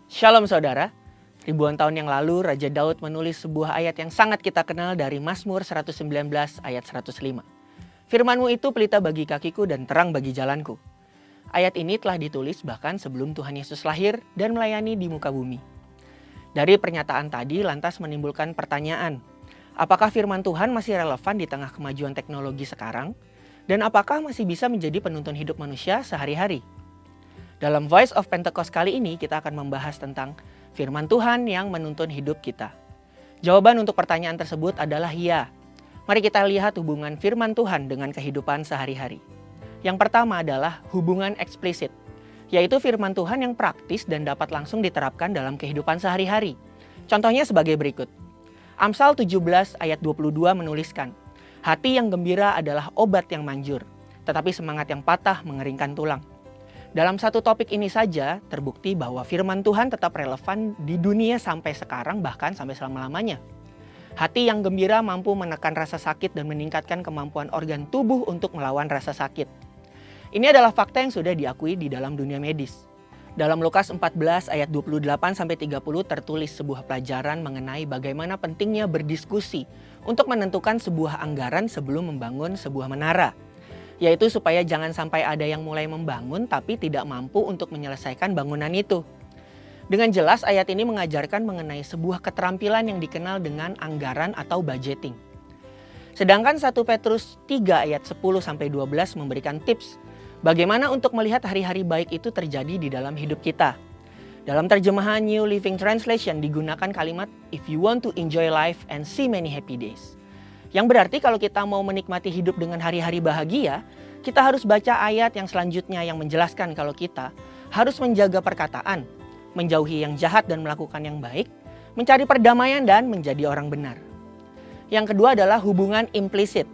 Shalom saudara, ribuan tahun yang lalu Raja Daud menulis sebuah ayat yang sangat kita kenal dari Mazmur 119 ayat 105. Firman-Mu itu pelita bagi kakiku dan terang bagi jalanku. Ayat ini telah ditulis bahkan sebelum Tuhan Yesus lahir dan melayani di muka bumi. Dari pernyataan tadi lantas menimbulkan pertanyaan, apakah firman Tuhan masih relevan di tengah kemajuan teknologi sekarang? Dan apakah masih bisa menjadi penuntun hidup manusia sehari-hari? Dalam Voice of Pentecost kali ini kita akan membahas tentang firman Tuhan yang menuntun hidup kita. Jawaban untuk pertanyaan tersebut adalah ya. Mari kita lihat hubungan firman Tuhan dengan kehidupan sehari-hari. Yang pertama adalah hubungan eksplisit, yaitu firman Tuhan yang praktis dan dapat langsung diterapkan dalam kehidupan sehari-hari. Contohnya sebagai berikut. Amsal 17 ayat 22 menuliskan, hati yang gembira adalah obat yang manjur, tetapi semangat yang patah mengeringkan tulang. Dalam satu topik ini saja terbukti bahwa firman Tuhan tetap relevan di dunia sampai sekarang bahkan sampai selama-lamanya. Hati yang gembira mampu menekan rasa sakit dan meningkatkan kemampuan organ tubuh untuk melawan rasa sakit. Ini adalah fakta yang sudah diakui di dalam dunia medis. Dalam Lukas 14 ayat 28-30 tertulis sebuah pelajaran mengenai bagaimana pentingnya berdiskusi untuk menentukan sebuah anggaran sebelum membangun sebuah menara. Yaitu supaya jangan sampai ada yang mulai membangun tapi tidak mampu untuk menyelesaikan bangunan itu. Dengan jelas ayat ini mengajarkan mengenai sebuah keterampilan yang dikenal dengan anggaran atau budgeting. Sedangkan 1 Petrus 3 ayat 10-12 memberikan tips bagaimana untuk melihat hari-hari baik itu terjadi di dalam hidup kita. Dalam terjemahan New Living Translation digunakan kalimat if you want to enjoy life and see many happy days. Yang berarti kalau kita mau menikmati hidup dengan hari-hari bahagia, kita harus baca ayat yang selanjutnya yang menjelaskan kalau kita harus menjaga perkataan, menjauhi yang jahat dan melakukan yang baik, mencari perdamaian dan menjadi orang benar. Yang kedua adalah hubungan implisit,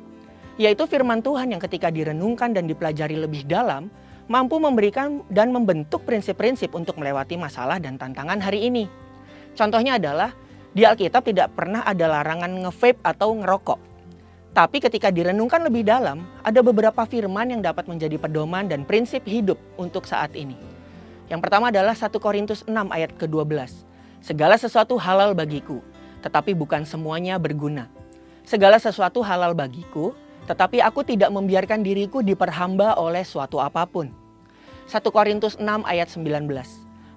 yaitu firman Tuhan yang ketika direnungkan dan dipelajari lebih dalam, mampu memberikan dan membentuk prinsip-prinsip untuk melewati masalah dan tantangan hari ini. Contohnya adalah, di Alkitab tidak pernah ada larangan nge-vape atau ngerokok. Tapi ketika direnungkan lebih dalam, ada beberapa firman yang dapat menjadi pedoman dan prinsip hidup untuk saat ini. Yang pertama adalah 1 Korintus 6 ayat ke-12. Segala sesuatu halal bagiku, tetapi bukan semuanya berguna. Segala sesuatu halal bagiku, tetapi aku tidak membiarkan diriku diperhamba oleh suatu apapun. 1 Korintus 6 ayat 19.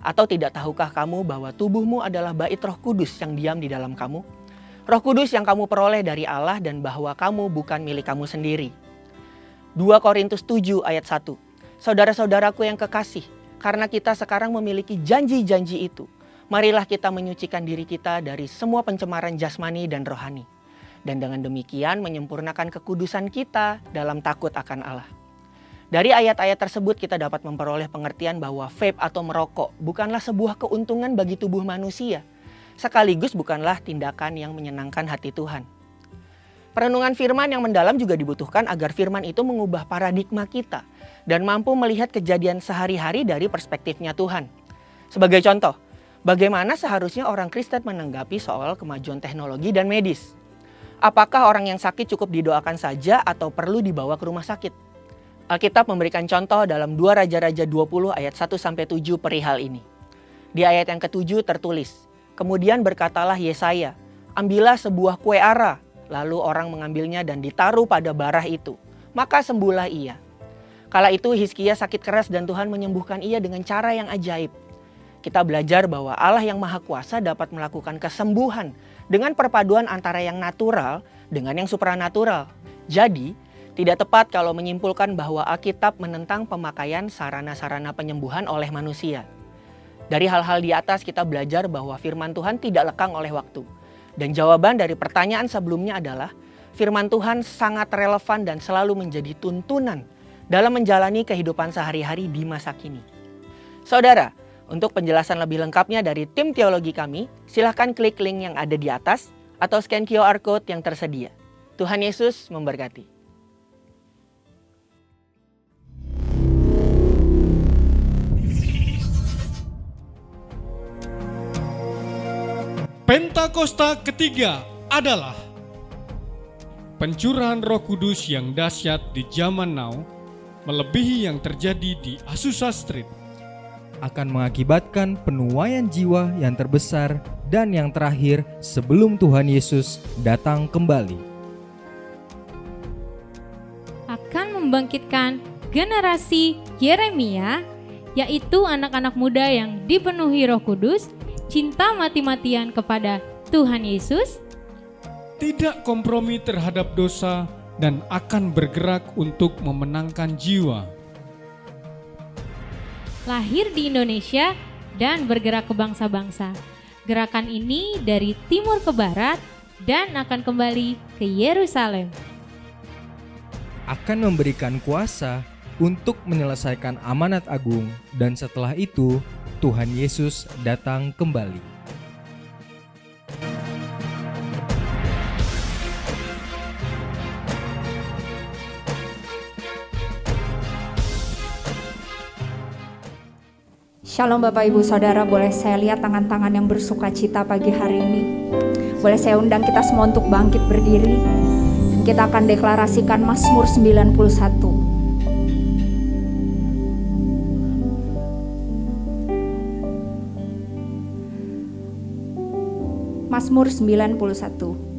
Atau tidak tahukah kamu bahwa tubuhmu adalah bait Roh Kudus yang diam di dalam kamu? Roh Kudus yang kamu peroleh dari Allah dan bahwa kamu bukan milik kamu sendiri. 2 Korintus 7 ayat 1. Saudara-saudaraku yang kekasih, karena kita sekarang memiliki janji-janji itu, marilah kita menyucikan diri kita dari semua pencemaran jasmani dan rohani. Dan dengan demikian menyempurnakan kekudusan kita dalam takut akan Allah. Dari ayat-ayat tersebut kita dapat memperoleh pengertian bahwa vape atau merokok bukanlah sebuah keuntungan bagi tubuh manusia, sekaligus bukanlah tindakan yang menyenangkan hati Tuhan. Perenungan firman yang mendalam juga dibutuhkan agar firman itu mengubah paradigma kita dan mampu melihat kejadian sehari-hari dari perspektifnya Tuhan. Sebagai contoh, bagaimana seharusnya orang Kristen menanggapi soal kemajuan teknologi dan medis? Apakah orang yang sakit cukup didoakan saja atau perlu dibawa ke rumah sakit? Alkitab memberikan contoh dalam 2 Raja-Raja 20 ayat 1-7 perihal ini. Di ayat yang ke-7 tertulis, kemudian berkatalah Yesaya, ambillah sebuah kue ara, lalu orang mengambilnya dan ditaruh pada barah itu, maka sembuhlah ia. Kala itu Hizkia sakit keras dan Tuhan menyembuhkan ia dengan cara yang ajaib. Kita belajar bahwa Allah yang Maha Kuasa dapat melakukan kesembuhan dengan perpaduan antara yang natural dengan yang supranatural. Jadi, tidak tepat kalau menyimpulkan bahwa Alkitab menentang pemakaian sarana-sarana penyembuhan oleh manusia. Dari hal-hal di atas kita belajar bahwa firman Tuhan tidak lekang oleh waktu. Dan jawaban dari pertanyaan sebelumnya adalah firman Tuhan sangat relevan dan selalu menjadi tuntunan dalam menjalani kehidupan sehari-hari di masa kini. Saudara, untuk penjelasan lebih lengkapnya dari tim teologi kami, silahkan klik link yang ada di atas atau scan QR Code yang tersedia. Tuhan Yesus memberkati. Pentakosta ketiga adalah pencurahan Roh Kudus yang dahsyat di zaman now, melebihi yang terjadi di Azusa Street. akan mengakibatkan penuaian jiwa yang terbesar dan yang terakhir sebelum Tuhan Yesus datang kembali. Akan membangkitkan generasi Yeremia, yaitu anak-anak muda yang dipenuhi Roh Kudus, cinta mati-matian kepada Tuhan Yesus, tidak kompromi terhadap dosa, dan akan bergerak untuk memenangkan jiwa. lahir di Indonesia dan bergerak ke bangsa-bangsa. Gerakan ini dari timur ke barat dan akan kembali ke Yerusalem. Akan memberikan kuasa untuk menyelesaikan amanat agung, dan setelah itu Tuhan Yesus datang kembali. Shalom Bapak Ibu Saudara, boleh saya lihat tangan-tangan yang bersuka cita pagi hari ini? Boleh saya undang kita semua untuk bangkit berdiri. Kita akan deklarasikan Mazmur 91. Mazmur 91.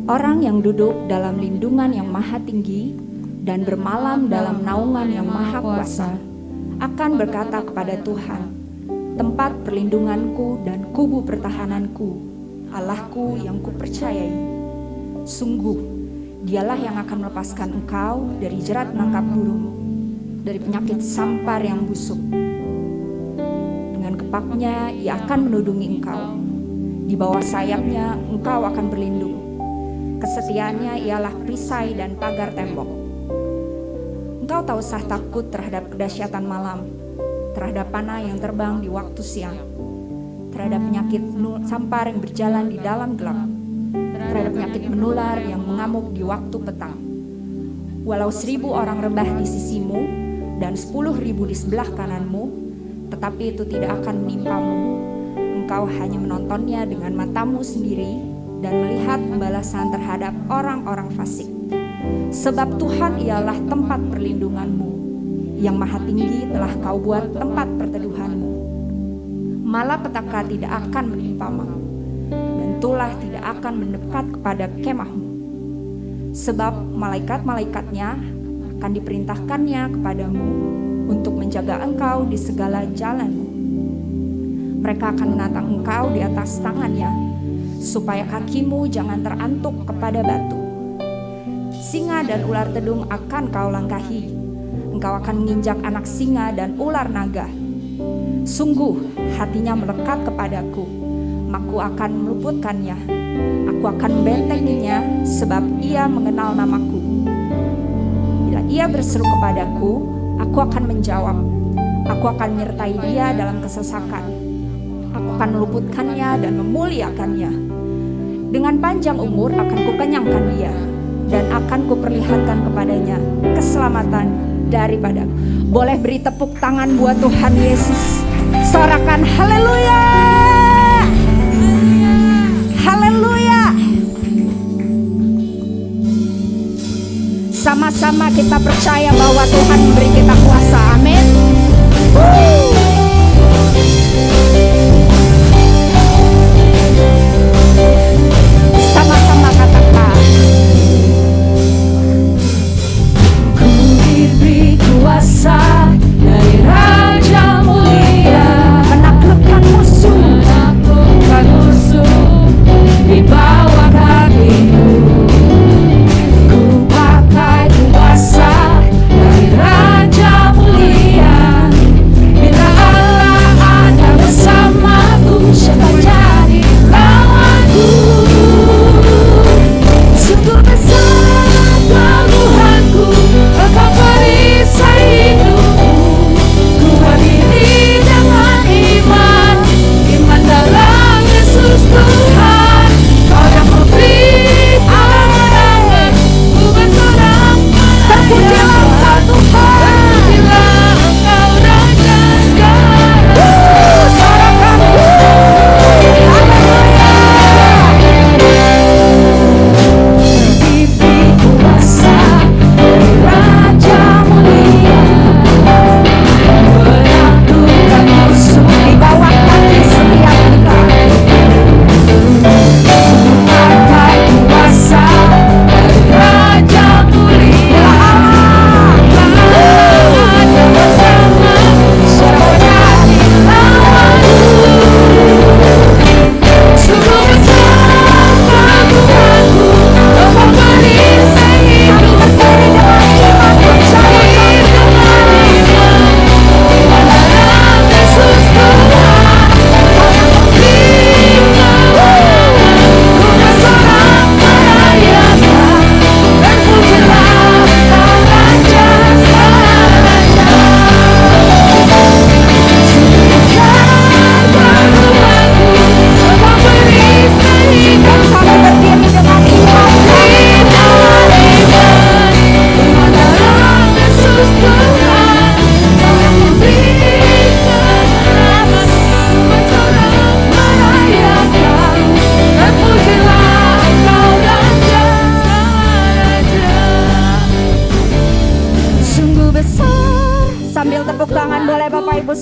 Orang yang duduk dalam lindungan yang maha tinggi dan bermalam dalam naungan yang maha kuasa akan berkata kepada Tuhan, tempat perlindunganku dan kubu pertahananku, Allahku yang kupercayai. Sungguh, dialah yang akan melepaskan engkau dari jerat menangkap burung, dari penyakit sampar yang busuk. Dengan kepaknya ia akan menudungi engkau, di bawah sayapnya engkau akan berlindung. Kesetiaannya ialah perisai dan pagar tembok. Engkau tak usah takut terhadap kedahsyatan malam, terhadap panah yang terbang di waktu siang, terhadap penyakit sampar yang berjalan di dalam gelap, terhadap penyakit menular yang mengamuk di waktu petang. Walau 1.000 orang rebah di sisimu dan 10.000 di sebelah kananmu, tetapi itu tidak akan menimpamu. Engkau hanya menontonnya dengan matamu sendiri dan melihat pembalasan terhadap orang-orang fasik. Sebab Tuhan ialah tempat perlindunganmu, yang maha tinggi telah kau buat tempat perteduhanmu. Malapetaka tidak akan menimpamu, dan tulah tidak akan mendekat kepada kemahmu. Sebab malaikat-malaikatnya akan diperintahkannya kepadamu untuk menjaga engkau di segala jalanmu. Mereka akan menatang engkau di atas tangannya, supaya kakimu jangan terantuk kepada batu. Singa dan ular tedung akan kau langkahi. Engkau akan menginjak anak singa dan ular naga. Sungguh hatinya melekat kepadaku, aku akan meluputkannya. Aku akan membentenginya, sebab ia mengenal namaku. Bila ia berseru kepadaku, aku akan menjawab. Aku akan menyertai dia dalam kesesakan. Aku akan meluputkannya dan memuliakannya. Dengan panjang umur akan kukenyangkan dia, dan akan kuperlihatkan kepadanya keselamatan daripada. Boleh beri tepuk tangan buat Tuhan Yesus. Sorakan haleluya, haleluya. Sama-sama kita percaya bahwa Tuhan memberi kita kuasa. Amin. Sama-sama katakan, ku diberi kuasa dari Raja Mulia, menaklukkan musuh di bawah kakiku. Ku pakai kuasa dari Raja Mulia,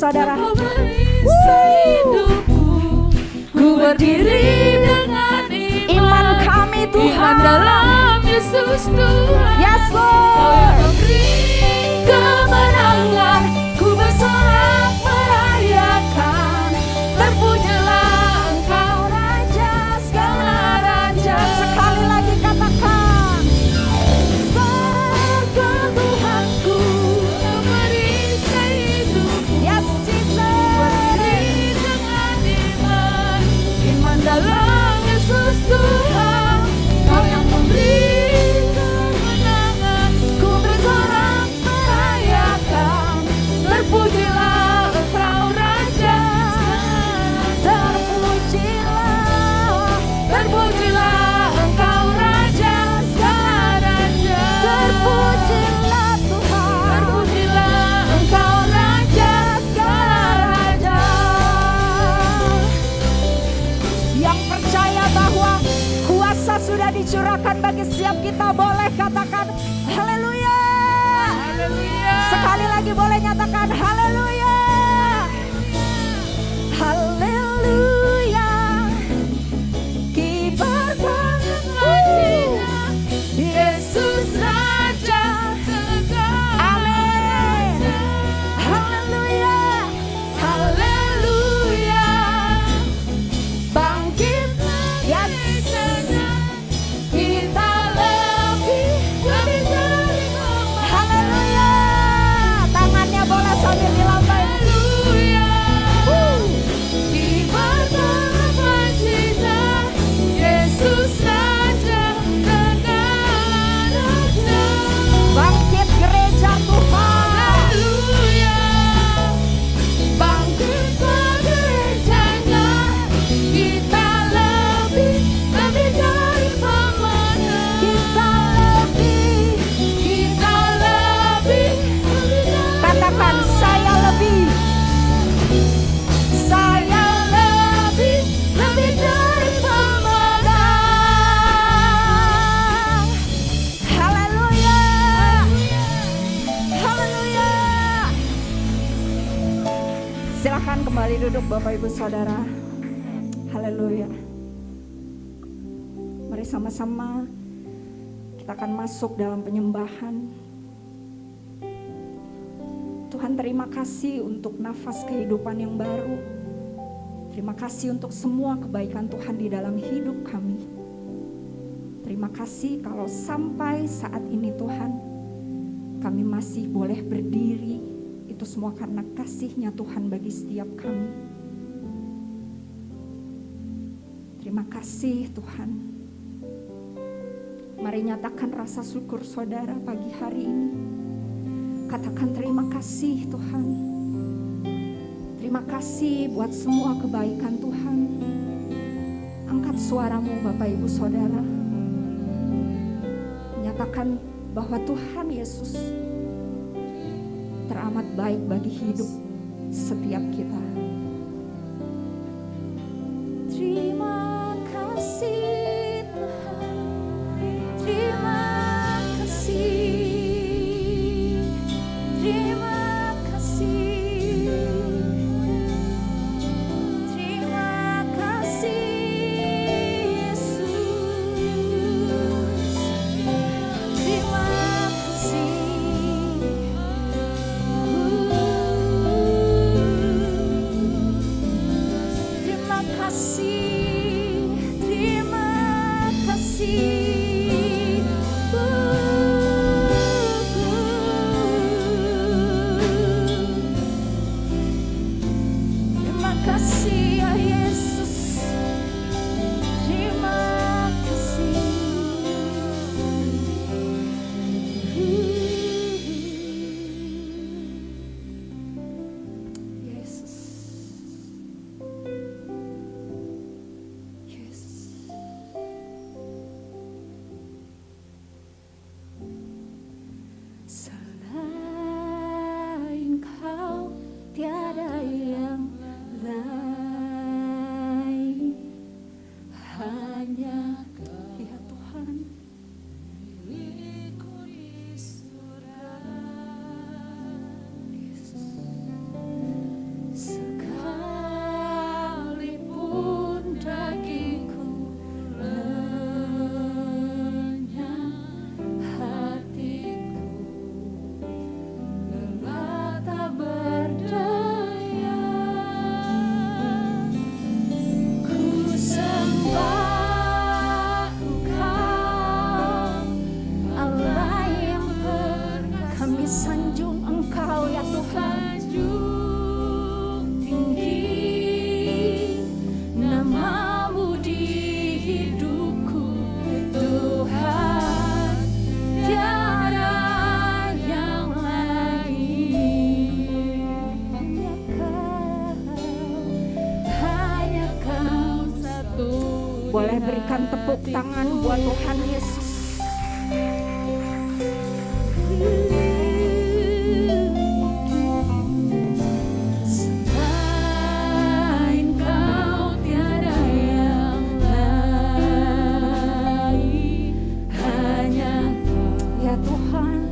saudara. Ku berdiri dengan Iman kami iman Tuhan. dalam Yesus Tuhan. Yes Kau Lord. yang memberi kemenangan. Ku bersorak merayakan. Terpujilah Engkau Raja segala raja. Sekali lagi katakan. Surga Tuhanku yang merisai hidupku. Yes Jesus. Berdiri dengan iman, iman dalam Yesus Tuhan. Kau yang memberi kemenangan. Ku bersorak merayakan. Terpujilah Engkau Raja. Terpujilah Engkau Raja segala raja. Terpujilah Tuhan. Terpujilah Engkau Raja segala raja. Yang percaya bahwa kuasa sudah dicurahkan bagi setiap kita, boleh katakan haleluya. Haleluya. Sekali lagi boleh nyatakan haleluya. Haleluya. Kibarkan Wajibnya Yesus Raja segala. Amin. Haleluya. Haleluya. Bangkit Yes. kita lebih dari pemenang. Haleluya. Tangannya boleh sambil dilambaikan. Haleluya. Kibarkan wajibnya Yesus Raja segala raja. Bangkit gereja Tuhan. Haleluya. Bangkitlah gerejanya. Kita lebih dari pemenang. Kita lebih. Kita lebih dari. Katakan saya lebih. Saya lebih dari pemenang. Haleluya. Haleluya. Silakan kembali duduk Bapak Ibu Saudara. Haleluya. Mari sama-sama kita akan masuk dalam penyembahan. Tuhan, terima kasih untuk nafas kehidupan yang baru. Terima kasih untuk semua kebaikan Tuhan di dalam hidup kami. Terima kasih kalau sampai saat ini Tuhan, kami masih boleh berdiri. Itu semua karena kasih-Nya Tuhan bagi setiap kami. Terima kasih Tuhan. Mari nyatakan rasa syukur saudara pagi hari ini. Katakan terima kasih Tuhan. Terima kasih buat semua kebaikan Tuhan. Angkat suaramu Bapak Ibu Saudara. Nyatakan bahwa Tuhan Yesus teramat baik bagi hidup setiap kita. Terima kasih Tuhan. Terima kasih. Terima kasih. Terima kasih Yesus. Terima kasih. Boleh berikan tepuk tangan buat Tuhan Yesus. Selain Kau tiada yang lain, hanya Ya Tuhan,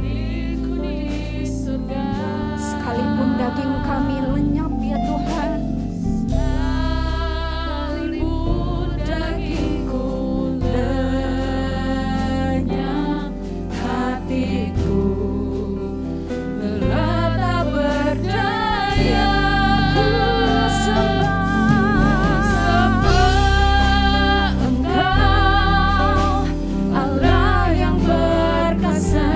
milikku di surga. sekalipun daging kami lenyap ya Tuhan, Sekalipun dagingku lenyap, hatiku telah tak berdaya. Sembah Engkau, Allah yang perkasa.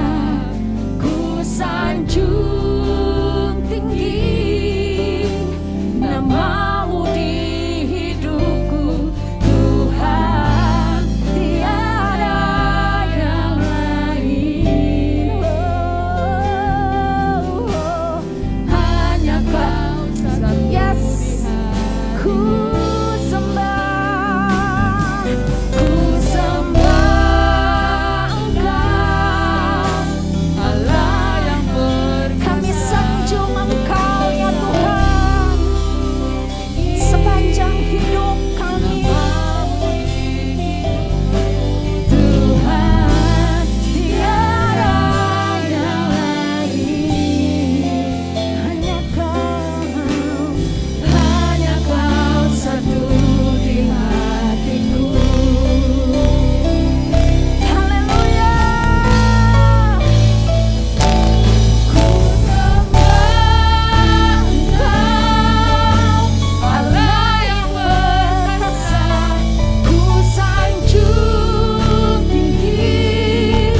Ku sanjung tinggi namamu di hidupku, Tuhan, tiada yang lain. Hanya Kau satu Yes. ku sembah Engkau, Allah yang kami perkasa. sanjung Engkau ya Tuhan, sepanjang hidup kami. Tuhan, tiada yang lain. Hanya Kau satu di hatiku. Haleluya. Ku sembah Engkau, Allah yang perkasa. Ku sanjung tinggi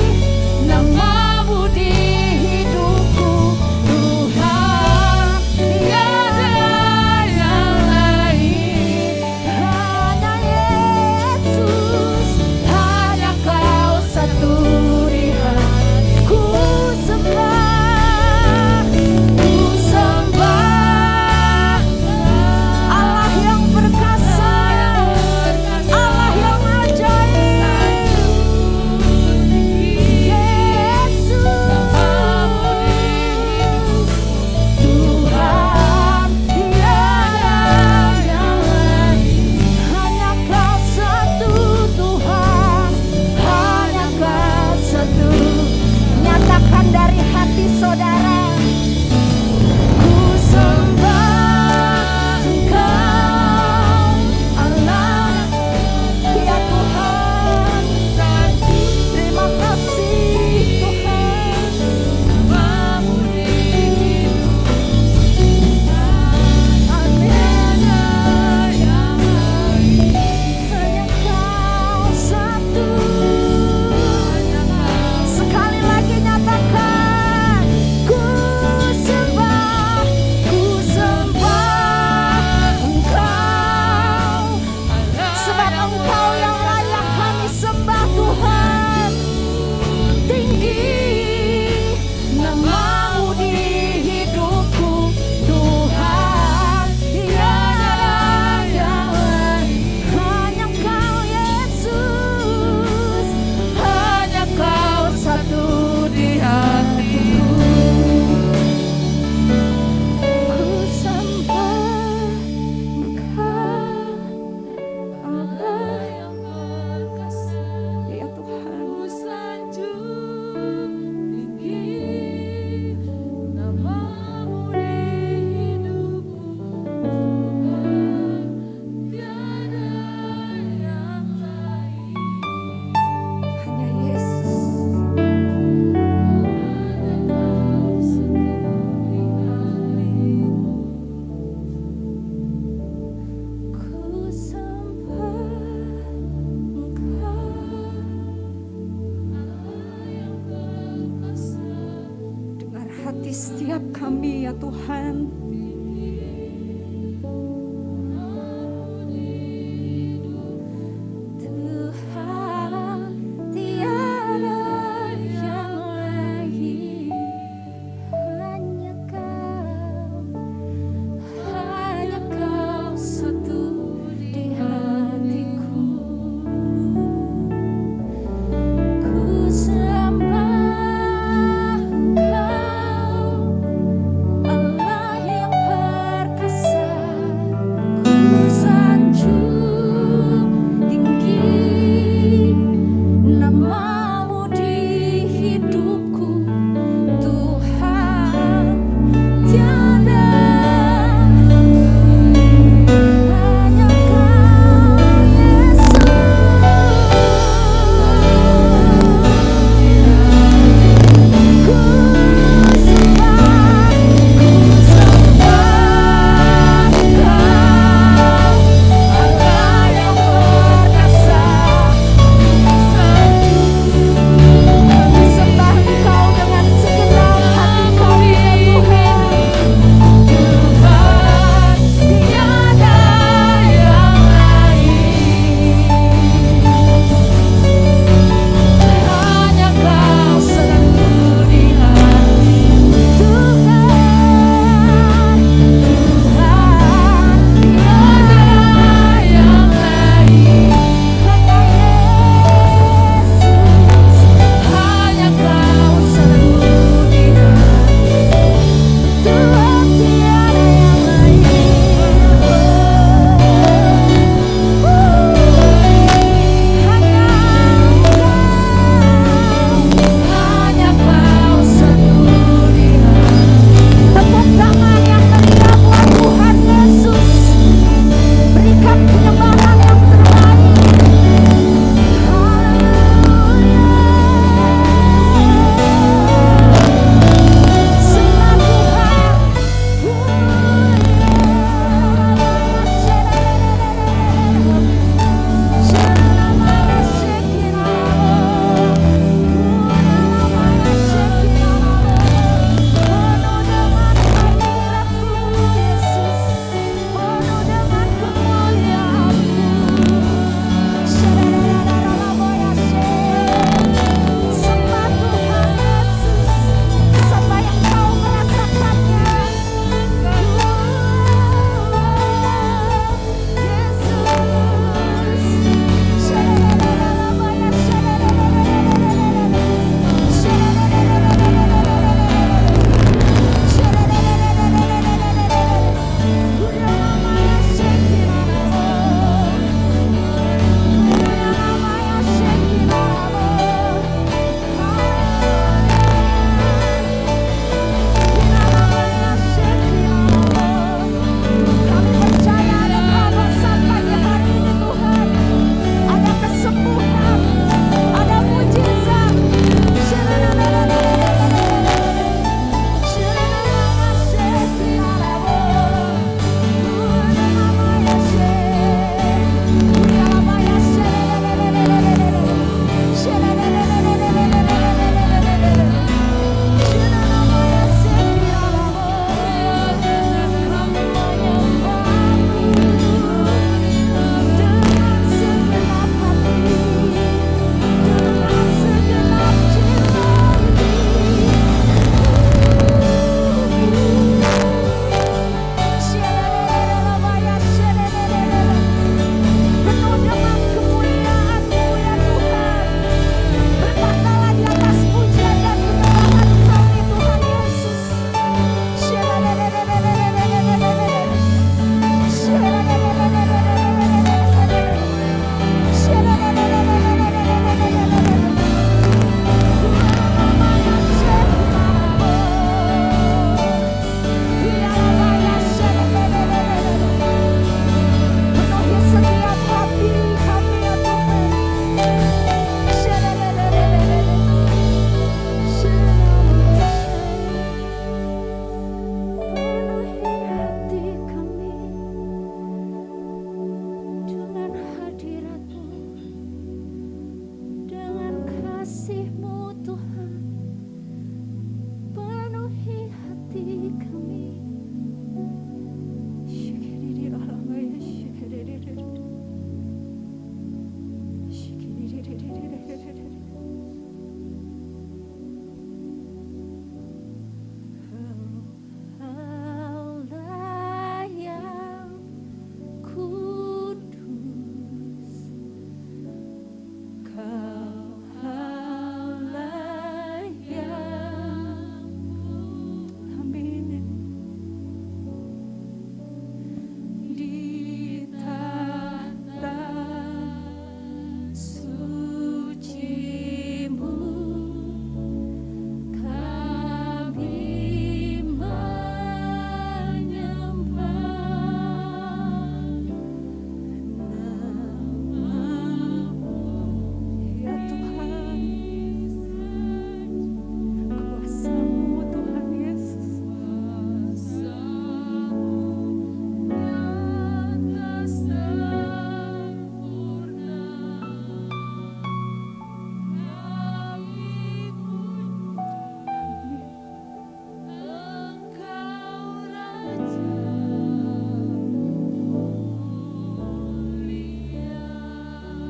namamu di hidupku, Tuhan, tiada yang lain. Hanya Yesus, hanya Kau satu di hatiku. Ku sembah Allah yang perkasa, Allah yang ajaib, Yesus. Tuhan, tiada yang lain. Hanya Kau satu, Tuhan, hanya Kau satu. Nyatakan dari hati saudara, Ku sembah Engkau, Allah, ya Tuhan. Terima kasih Tuhan. namamu di hidupku, tiada yang lain. Hanya Kau satu. Sekali lagi nyatakan, ku sembah Engkau, sebab Engkau yang layak kami sembah Tuhan. Tinggi namamu di hidupku, Tuhan, tiada yang lain. hanya Kau Yesus. Hanya Kau satu di hatiku. Ku sembah Engkau, Allah yang perkasa. ya Tuhan. Ku sanjung tinggi namamu di hidupku, Tuhan, tiada yang lain. Hanya Yesus. Ku sembah Dengar hati setiap kami ya Tuhan. Tuhan, tiada yang lain. Hanya Kau satu di hatiku.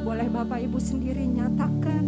Boleh Bapak Ibu sendiri nyatakan.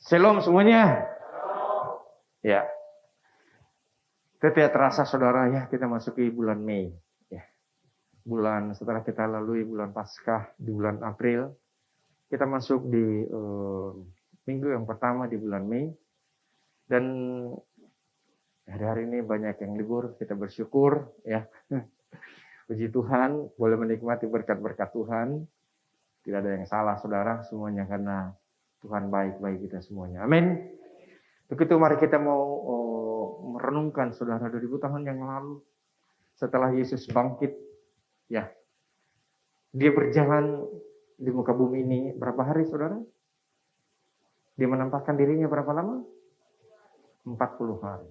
Shalom semuanya. Ya. Itu tidak terasa saudara ya, kita masuki bulan Mei. Ya. Bulan setelah kita lalui bulan Paskah di bulan April, kita masuk di minggu yang pertama di bulan Mei. Dan hari-hari ini banyak yang libur, kita bersyukur ya. Puji Tuhan, boleh menikmati berkat-berkat Tuhan. Tidak ada yang salah saudara, semuanya karena Tuhan baik bagi kita semuanya. Amin. Begitu mari kita mau merenungkan saudara 2000 tahun yang lalu setelah Yesus bangkit, ya, dia berjalan di muka bumi ini berapa hari saudara? Dia menampakkan dirinya berapa lama? 40 hari.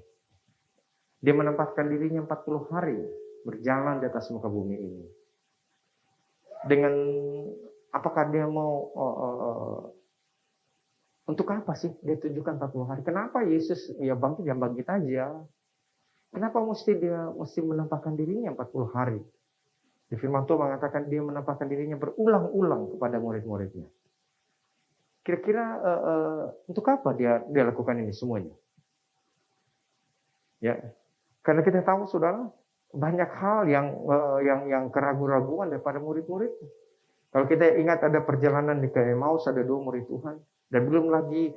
Dia menempatkan dirinya 40 hari berjalan di atas muka bumi ini. Dengan apakah dia mau untuk apa sih dia tunjukkan 40 hari? Kenapa Yesus ya bangkit aja? Kenapa dia mesti menampakkan dirinya 40 hari? Di firman Tuhan mengatakan dia menampakkan dirinya berulang-ulang kepada murid-muridnya. Kira-kira untuk apa dia lakukan ini semuanya? Ya, karena kita tahu saudara banyak hal yang keraguan-raguan daripada murid-murid. Kalau kita ingat ada perjalanan di Emmaus, ada 2 murid Tuhan. Dan belum lagi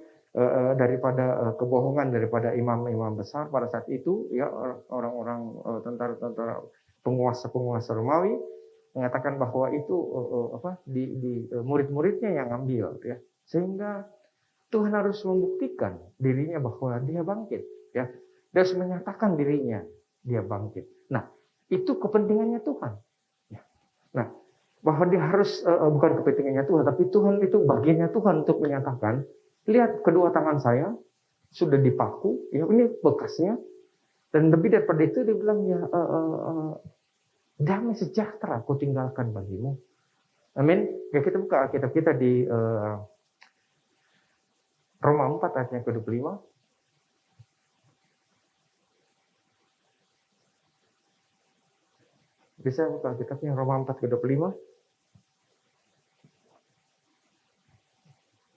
daripada kebohongan daripada imam-imam besar pada saat itu, ya orang-orang tentara-tentara penguasa Romawi mengatakan bahwa itu di murid-muridnya yang ambil, ya. Sehingga Tuhan harus membuktikan dirinya bahwa dia bangkit, ya. Dia harus menyatakan dirinya dia bangkit. Nah, itu kepentingannya Tuhan. Ya. Nah, bahwa dia harus bukan kepentingannya Tuhan, tapi Tuhan itu bagiannya Tuhan untuk menyatakan, lihat kedua tangan saya sudah dipaku, ya ini bekasnya, dan lebih daripada itu dia bilang ya damai sejahtera aku tinggalkan bagimu. Amin. Ya kita buka Alkitab kita di Roma 4 ayatnya ke-25. Bisa buka Alkitabnya Roma 4 ke-25.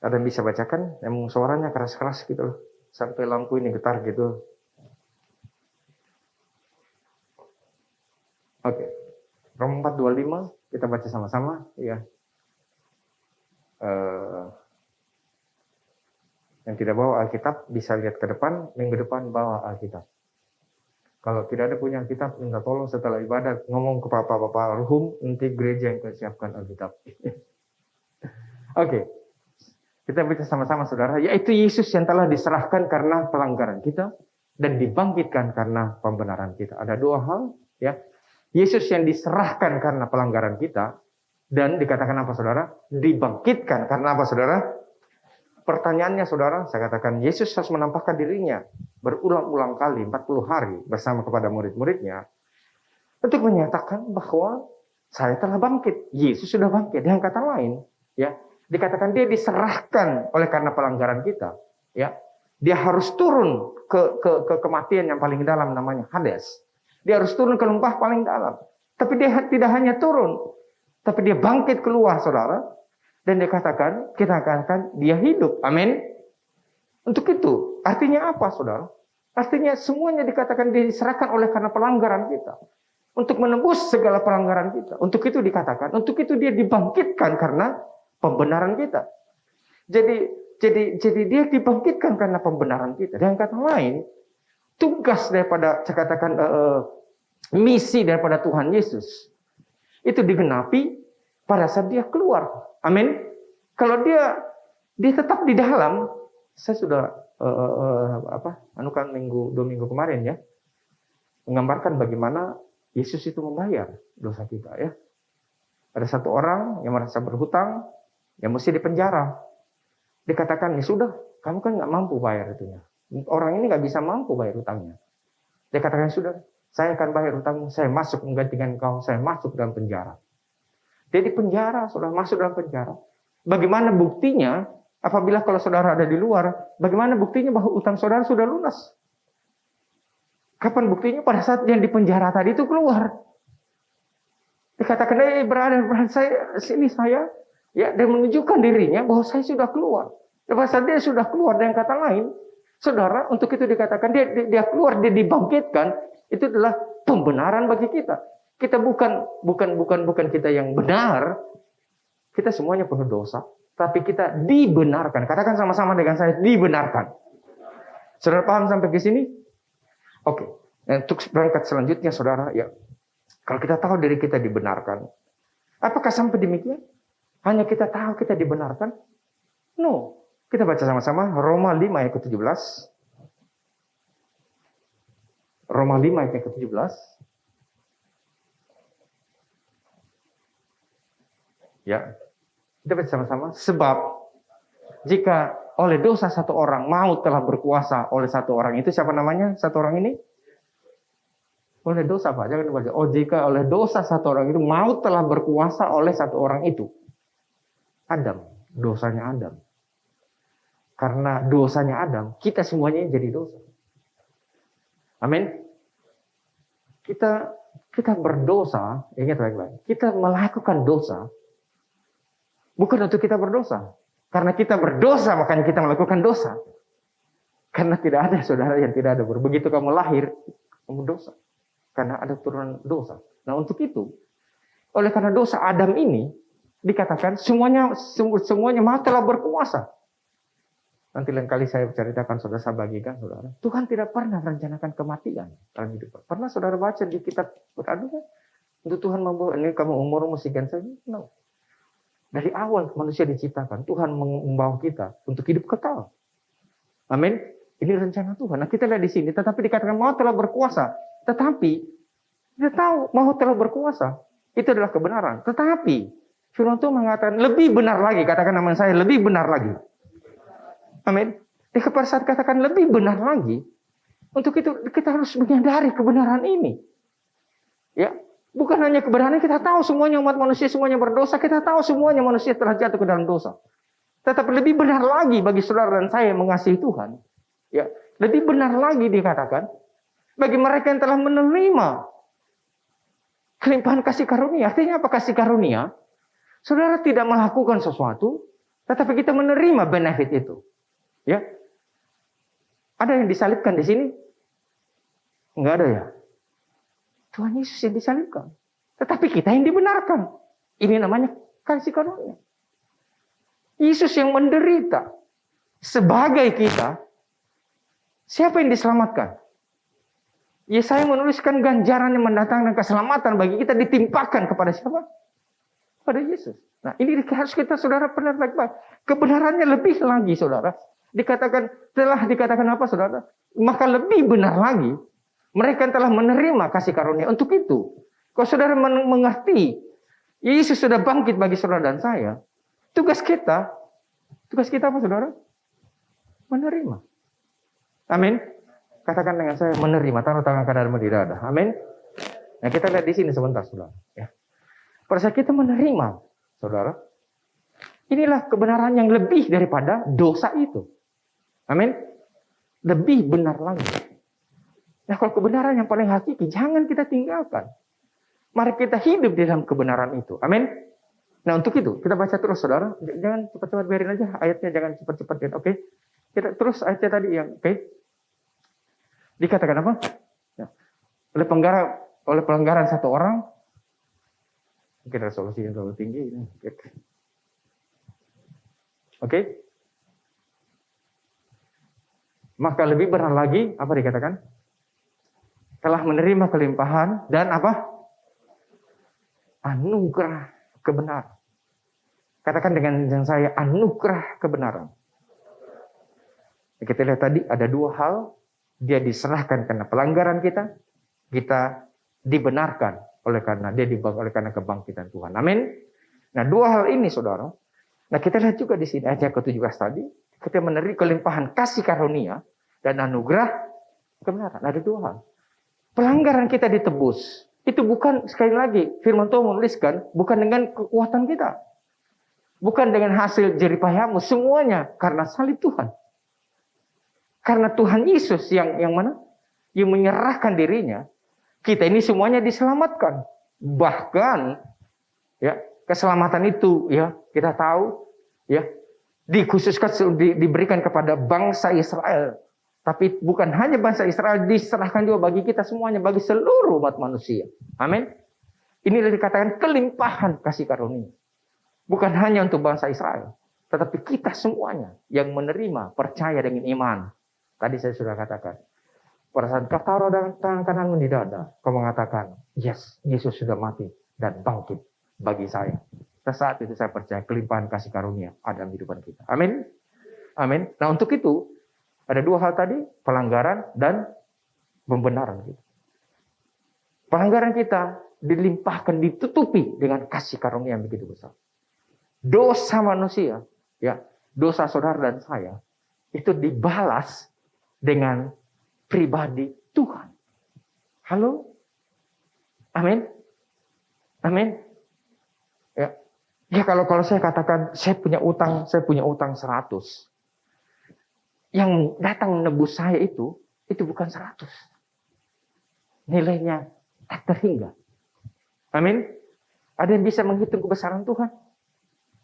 Ada yang bisa bacakan? Yang suaranya keras-keras gitu loh. Sampai lampu ini getar gitu. Oke. Roma 4:25 kita baca sama-sama ya. Yang tidak bawa Alkitab bisa lihat ke depan, minggu depan bawa Alkitab. Kalau tidak ada punya Alkitab, minta tolong setelah ibadah ngomong ke Bapak Ruhum, nanti gereja yang siapkan Alkitab. Oke. Kita baca sama-sama saudara, yaitu Yesus yang telah diserahkan karena pelanggaran kita dan dibangkitkan karena pembenaran kita. Ada 2 hal, ya. Yesus yang diserahkan karena pelanggaran kita dan dikatakan apa saudara? Dibangkitkan karena apa saudara? Pertanyaannya saudara, saya katakan Yesus harus menampakkan dirinya berulang-ulang kali 40 hari bersama kepada murid-muridnya untuk menyatakan bahwa saya telah bangkit. Yesus sudah bangkit. Dengan kata lain, ya, dikatakan dia diserahkan oleh karena pelanggaran kita, ya. Dia harus turun ke kematian yang paling dalam namanya Hades. Dia harus turun ke lembah paling dalam. Tapi dia tidak hanya turun, tapi dia bangkit keluar, saudara. Dan kita katakan dia hidup. Amin. Untuk itu, artinya apa, saudara? Artinya semuanya dikatakan dia diserahkan oleh karena pelanggaran kita. Untuk menebus segala pelanggaran kita. Untuk itu dikatakan, untuk itu dia dibangkitkan karena pembenaran kita. Jadi dia dibangkitkan karena pembenaran kita. Dengan kata lain, tugas daripada saya katakan misi daripada Tuhan Yesus itu digenapi pada saat dia keluar. Amin. Kalau dia tetap di dalam, saya sudah anukan 2 minggu kemarin ya, menggambarkan bagaimana Yesus itu membayar dosa kita ya. Ada satu orang yang merasa berhutang, yang mesti dipenjara. Dikatakan, ya sudah, kamu kan nggak mampu bayar itunya. Orang ini nggak bisa mampu bayar hutangnya. Dikatakan, sudah, saya akan bayar hutangmu, saya masuk menggantikan kau, saya masuk dalam penjara. Dia di penjara, sudah masuk dalam penjara. Bagaimana buktinya, apabila kalau saudara ada di luar, bagaimana buktinya bahwa hutang saudara sudah lunas? Kapan buktinya? Pada saat yang di penjara tadi itu keluar. Dikatakan, berada saya, sini saya. Ya, dan menunjukkan dirinya bahwa saya sudah keluar. Lepas saat dia sudah keluar, dengan kata lain, saudara, untuk itu dikatakan dia keluar, dia dibangkitkan, itu adalah pembenaran bagi kita. Kita bukan kita yang benar, kita semuanya penuh dosa, tapi kita dibenarkan. Katakan sama-sama dengan saya, dibenarkan. Saudara paham sampai ke sini? Oke. Untuk berangkat selanjutnya, saudara, ya, kalau kita tahu diri kita dibenarkan, apakah sampai demikian? Hanya kita tahu kita dibenarkan? No. Kita baca sama-sama Roma 5 ayat ke-17. Roma 5 ayat ke-17. Ya. Kita baca sama-sama. Sebab jika oleh dosa satu orang maut telah berkuasa oleh satu orang, itu siapa namanya? Satu orang ini? Oleh dosa, Pak. Jangan dibaca. Oh, jika oleh dosa satu orang itu maut telah berkuasa oleh satu orang itu. Adam, dosanya Adam. Karena dosanya Adam, kita semuanya jadi dosa. Amin. Kita berdosa, ingat baik-baik. Kita melakukan dosa bukan untuk kita berdosa. Karena kita berdosa, makanya kita melakukan dosa. Karena tidak ada saudara yang tidak ada. Begitu kamu lahir, kamu dosa. Karena ada turunan dosa. Nah, untuk itu, oleh karena dosa Adam ini, dikatakan semuanya maut telah berkuasa. Nanti lain kali saya ceritakan, saudara, saya bagikan, saudara. Tuhan tidak pernah merencanakan kematian dalam hidup. Pernah saudara baca di kitab beradu kan? Untuk Tuhan membawa, ini kamu umurmu sekian saja? No. Dari awal manusia diciptakan, Tuhan membawa kita untuk hidup kekal. Amin. Ini rencana Tuhan. Nah, kita lihat di sini, tetapi dikatakan maut telah berkuasa. Tetapi, kita tahu maut telah berkuasa. Itu adalah kebenaran. Tetapi, firman Tuhan mengatakan lebih benar lagi. Katakan nama saya, lebih benar lagi. Amin. Di pada saat katakan lebih benar lagi, untuk itu kita harus menyadari kebenaran ini. Ya, bukan hanya kebenaran, kita tahu semuanya umat manusia semuanya berdosa, kita tahu semuanya manusia telah jatuh ke dalam dosa. Tetapi lebih benar lagi bagi saudara dan saya yang mengasihi Tuhan. Ya, lebih benar lagi dikatakan bagi mereka yang telah menerima kelimpahan kasih karunia. Artinya apa kasih karunia? Saudara tidak melakukan sesuatu, tetapi kita menerima benefit itu. Ya, ada yang disalibkan di sini? Enggak ada ya. Tuhan Yesus yang disalibkan. Tetapi kita yang dibenarkan. Ini namanya kasih karunia. Yesus yang menderita sebagai kita. Siapa yang diselamatkan? Yesaya menuliskan ganjaran yang mendatangkan keselamatan bagi kita ditimpakan kepada siapa? Pada Yesus. Nah, ini harus kita, saudara, benar baik-baik. Kebenarannya lebih lagi, saudara. Telah dikatakan apa, saudara? Maka lebih benar lagi, mereka telah menerima kasih karunia. Untuk itu, kalau saudara mengerti, Yesus sudah bangkit bagi saudara dan saya. Tugas kita apa, saudara? Menerima. Amin. Katakan dengan saya, menerima. Taruh tangan kananmu di dada. Amin. Nah, kita lihat di sini sebentar, saudara. Ya. Pada saat kita menerima, saudara, inilah kebenaran yang lebih daripada dosa itu. Amin. Lebih benar lagi. Nah, kalau kebenaran yang paling hakiki, jangan kita tinggalkan. Mari kita hidup di dalam kebenaran itu. Amin. Nah, untuk itu, kita baca terus, saudara. Jangan cepat-cepat, biarin aja ayatnya, jangan cepat-cepat. Oke. Kita terus ayatnya tadi yang, oke. Dikatakan apa? Ya. Oleh pelanggaran satu orang, mungkin resolusinya terlalu tinggi. Oke. Maka lebih benar lagi, apa dikatakan? Telah menerima kelimpahan dan apa? Anugerah kebenaran. Katakan dengan saya, anugerah kebenaran. Kita lihat tadi ada dua hal. Dia diserahkan karena pelanggaran kita. Kita dibenarkan oleh karena kebangkitan Tuhan. Amin. Nah, dua hal ini, saudara. Nah, kita lihat juga di sini ayat ke-17 tadi. Kita menerima kelimpahan kasih karunia dan anugerah kebenaran. Ada dua hal. Pelanggaran kita ditebus. Itu bukan, sekali lagi, firman Tuhan menuliskan, bukan dengan kekuatan kita. Bukan dengan hasil jeripayahmu. Semuanya karena salib Tuhan. Karena Tuhan Yesus yang mana? Yang menyerahkan dirinya. Kita ini semuanya diselamatkan. Bahkan, ya, keselamatan itu, ya, kita tahu, ya, dikhususkan, diberikan kepada bangsa Israel. Tapi bukan hanya bangsa Israel, diserahkan juga bagi kita semuanya, bagi seluruh umat manusia. Amin. Inilah dikatakan kelimpahan kasih karunia. Bukan hanya untuk bangsa Israel, tetapi kita semuanya yang menerima, percaya dengan iman. Tadi saya sudah katakan, pada saat kau taruh tangan kananmu di dada, kau mengatakan, yes, Yesus sudah mati dan bangkit bagi saya. Pada saat itu saya percaya kelimpahan kasih karunia ada dalam kehidupan kita. Amin. Amin. Nah, untuk itu ada dua hal tadi, pelanggaran dan pembenaran kita. Pelanggaran kita dilimpahkan, ditutupi dengan kasih karunia yang begitu besar. Dosa manusia, ya, dosa saudara dan saya, itu dibalas dengan pribadi Tuhan. Halo? Amin. Amin. Ya. Ya, kalau saya katakan saya punya utang 100. Yang datang menebus saya itu bukan 100. Nilainya tak terhingga. Amin. Ada yang bisa menghitung kebesaran Tuhan?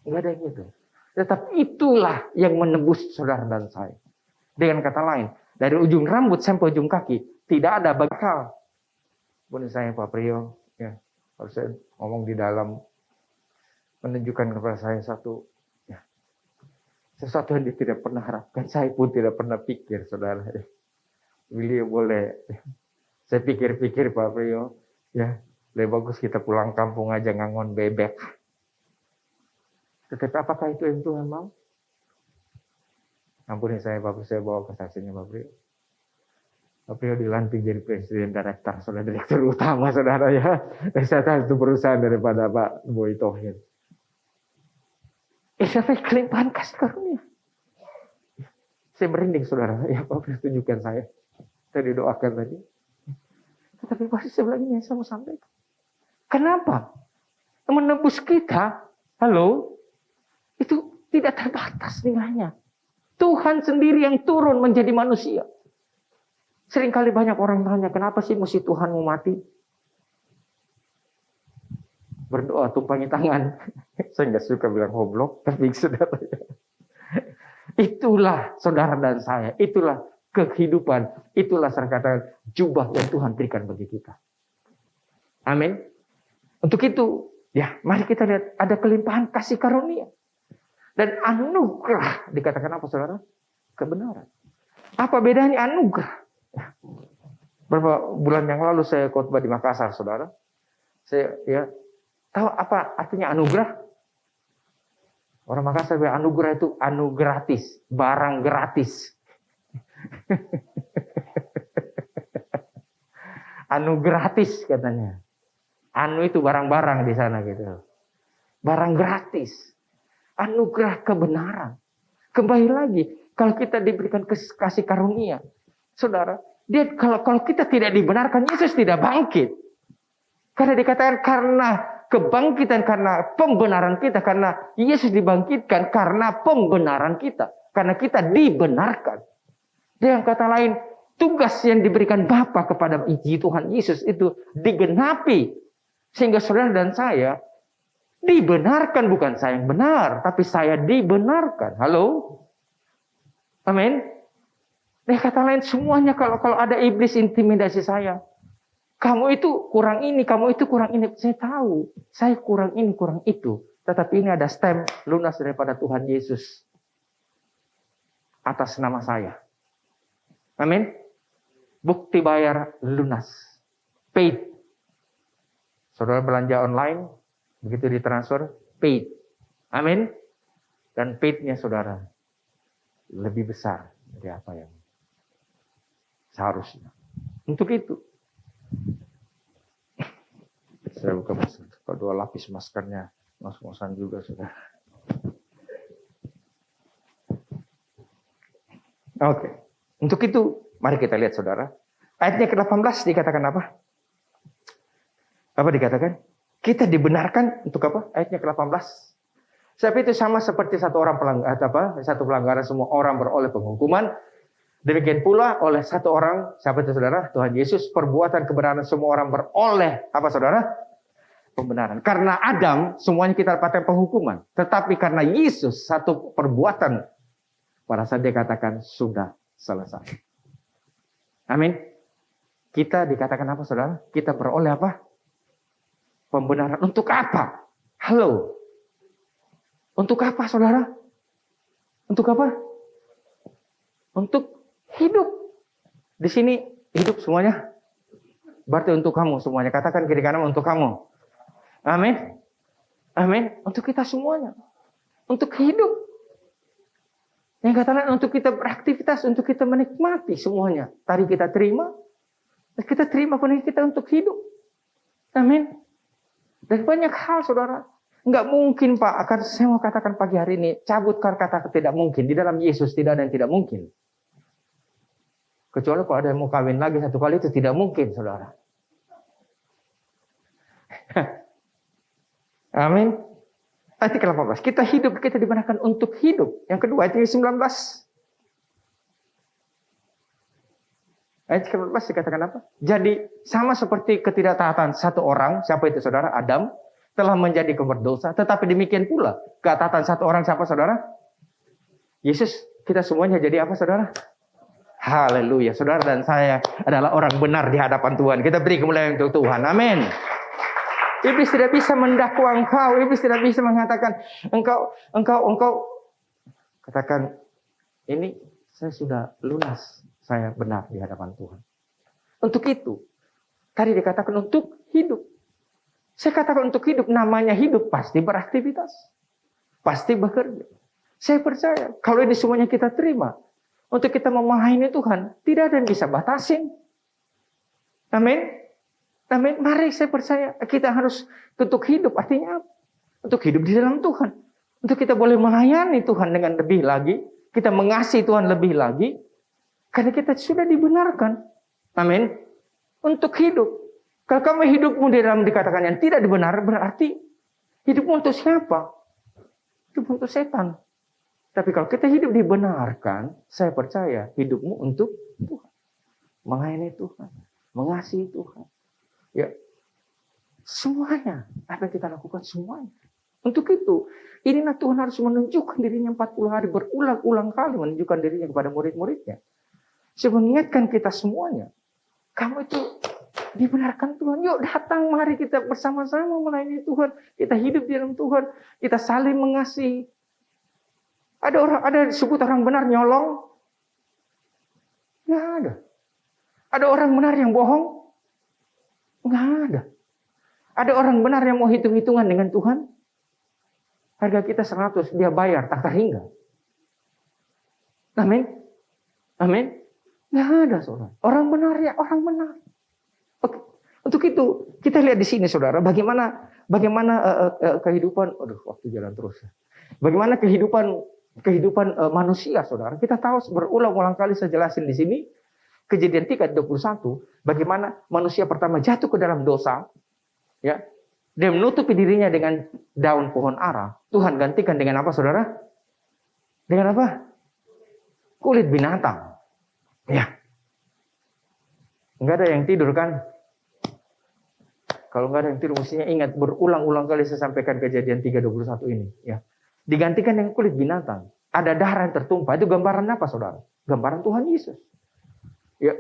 Enggak ada yang itu. Tetapi itulah yang menebus saudara dan saya. Dengan kata lain, dari ujung rambut sampai ujung kaki, tidak ada bakal. Boleh saya Pak Priyo, ya, harus saya ngomong di dalam, menunjukkan kepada saya sesuatu yang dia tidak pernah harapkan. Saya pun tidak pernah pikir, saudara. Beliau boleh, saya pikir-pikir Pak Priyo, ya, lebih bagus kita pulang kampung aja ngangon bebek. Tetapi apakah itu yang Tuhan mau? Ampuni saya Pak Priyo, saya bawa kesaksiannya Pak Priyo. Pak Priyo dilantik jadi presiden direktur, saudara, direktur utama, saudara, ya. Saya tahu itu perusahaan daripada Pak Boy Tohir. Sampai kelimpahan kasih karunia. Saya merinding, saudara. Ya, Pak Priyo tunjukkan saya. Saya didoakan tadi. Tetapi pasti sebelah ini yang saya mau sampaikan. Kenapa? Menebus kita, halo, itu tidak terbatas nilainya. Tuhan sendiri yang turun menjadi manusia. Seringkali banyak orang tanya, kenapa sih mesti Tuhan mau mati? Berdoa tumpangi tangan. Saya nggak suka bilang goblok, tapi saudara. Itulah saudara dan saya. Itulah kehidupan. Itulah saya katakan jubah yang Tuhan berikan bagi kita. Amin. Untuk itu, ya, mari kita lihat ada kelimpahan kasih karunia dan anugerah. Dikatakan apa, saudara? Kebenaran. Apa bedanya anugerah? Beberapa bulan yang lalu saya khotbah di Makassar, saudara. Saya, ya, tahu apa artinya anugerah? Orang Makassar bilang anugerah itu anu gratis, barang gratis. Anu gratis katanya. Anu itu barang-barang di sana gitu. Barang gratis. Anugerah kebenaran. Kembali lagi, kalau kita diberikan kasih karunia, saudara, dia kalau kita tidak dibenarkan, Yesus tidak bangkit. Karena dikatakan karena kebangkitan, karena pembenaran kita, karena Yesus dibangkitkan karena pembenaran kita, karena kita dibenarkan. Dengan kata lain, tugas yang diberikan Bapa kepada Tuhan Yesus itu digenapi. Sehingga saudara dan saya dibenarkan, bukan saya yang benar, tapi saya dibenarkan. Halo? Amin. Dengan kata lain, semuanya kalau ada iblis intimidasi saya, kamu itu kurang ini, kamu itu kurang ini. Saya tahu, saya kurang ini, kurang itu. Tetapi ini ada stamp lunas daripada Tuhan Yesus atas nama saya. Amin. Bukti bayar lunas. Paid. Saudara belanja online, begitu ditransfer, paid. Amin. Dan paid-nya saudara lebih besar dari apa yang seharusnya. Untuk itu, saya buka masker. Kalau 2 lapis maskernya, ngos-ngosan juga sudah. Oke. Untuk itu, mari kita lihat saudara. Ayatnya ke-18 dikatakan apa? Apa dikatakan? Kita dibenarkan untuk apa? Ayatnya ke-18. Sebab itu sama seperti satu pelanggaran semua orang beroleh penghukuman. Demikian pula oleh satu orang, siapa itu saudara? Tuhan Yesus, perbuatan kebenaran semua orang beroleh apa saudara? pembenaran. Karena Adam, semuanya kita dapatkan penghukuman. Tetapi karena Yesus, satu perbuatan, pada saat dia katakan, sudah selesai. Amin. Kita dikatakan apa, saudara? Kita beroleh apa? Pembenaran. Untuk apa? Halo. Untuk apa, saudara? Untuk apa? Untuk hidup. Di sini hidup semuanya. Berarti untuk kamu semuanya. Katakan kiri kanan untuk kamu. Amin. Amin. Untuk kita semuanya. Untuk hidup. Yang katakan untuk kita beraktivitas. Untuk kita menikmati semuanya. Tadi kita terima. Kita terima penuh kita untuk hidup. Amin. Dan banyak hal, saudara. Enggak mungkin, Pak. Saya mau katakan pagi hari ini. Cabut kata tidak mungkin. Di dalam Yesus tidak ada yang tidak mungkin. Kecuali kalau ada yang mau kawin lagi satu kali, itu tidak mungkin, saudara. Amin. Ayat 18. Kita hidup, kita dibenarkan untuk hidup. Yang kedua, ayat 19. Ayat 19 dikatakan apa? Jadi sama seperti ketidaktaatan satu orang, siapa itu saudara? Adam, telah menjadi berdosa. Tetapi demikian pula, ketaatan satu orang siapa saudara? Yesus. Kita semuanya jadi apa saudara? Haleluya. Saudara dan saya adalah orang benar di hadapan Tuhan. Kita beri kemuliaan untuk Tuhan. Amin. Iblis tidak bisa mendakwa engkau. Iblis tidak bisa mengatakan engkau katakan ini saya sudah lunas. Saya benar di hadapan Tuhan. Untuk itu, tadi dikatakan untuk hidup. Saya katakan untuk hidup, namanya hidup pasti beraktivitas. Pasti bekerja. Saya percaya, kalau ini semuanya kita terima, untuk kita melayani Tuhan, tidak ada yang bisa batasin. Amin. Amin. Mari saya percaya, kita harus untuk hidup, artinya apa? Untuk hidup di dalam Tuhan. Untuk kita boleh melayani Tuhan dengan lebih lagi, kita mengasihi Tuhan lebih lagi, karena kita sudah dibenarkan. Amin. Untuk hidup. Kalau kamu hidupmu di dalam dikatakan yang tidak dibenar, berarti hidupmu untuk siapa? Hidup untuk setan. Tapi kalau kita hidup dibenarkan, saya percaya hidupmu untuk Tuhan. Melayani Tuhan. Mengasihi Tuhan. Ya. Semuanya. Apa yang kita lakukan semuanya. Untuk itu, inilah Tuhan harus menunjukkan dirinya 40 hari. Berulang-ulang kali menunjukkan dirinya kepada murid-muridnya. Saya mengingatkan kita semuanya. Kamu itu dibenarkan Tuhan. Yuk datang, mari kita bersama-sama melayani Tuhan. Kita hidup di dalam Tuhan. Kita saling mengasihi. Ada disebut orang benar nyolong? Nggak ada. Ada orang benar yang bohong? Nggak ada. Ada orang benar yang mau hitung-hitungan dengan Tuhan? Harga kita 100, dia bayar tak terhingga. Amin. Amin. Nggak ada, saudara. Orang benar ya, orang benar. Oke. Untuk itu, kita lihat di sini, saudara, bagaimana kehidupan, aduh, waktu jalan terus. Bagaimana kehidupan manusia, saudara. Kita tahu berulang-ulang kali saya jelasin di sini, Kejadian 3:21, bagaimana manusia pertama jatuh ke dalam dosa, ya. Dia menutupi dirinya dengan daun pohon ara. Tuhan gantikan dengan apa, saudara? Dengan apa? Kulit binatang. Ya, nggak ada yang tidur kan? Kalau nggak ada yang tidur, mestinya ingat berulang-ulang kali saya sampaikan Kejadian 3:21 ini. Ya, digantikan dengan kulit binatang. Ada darah yang tertumpah. Itu gambaran apa, saudara? Gambaran Tuhan Yesus. Ya,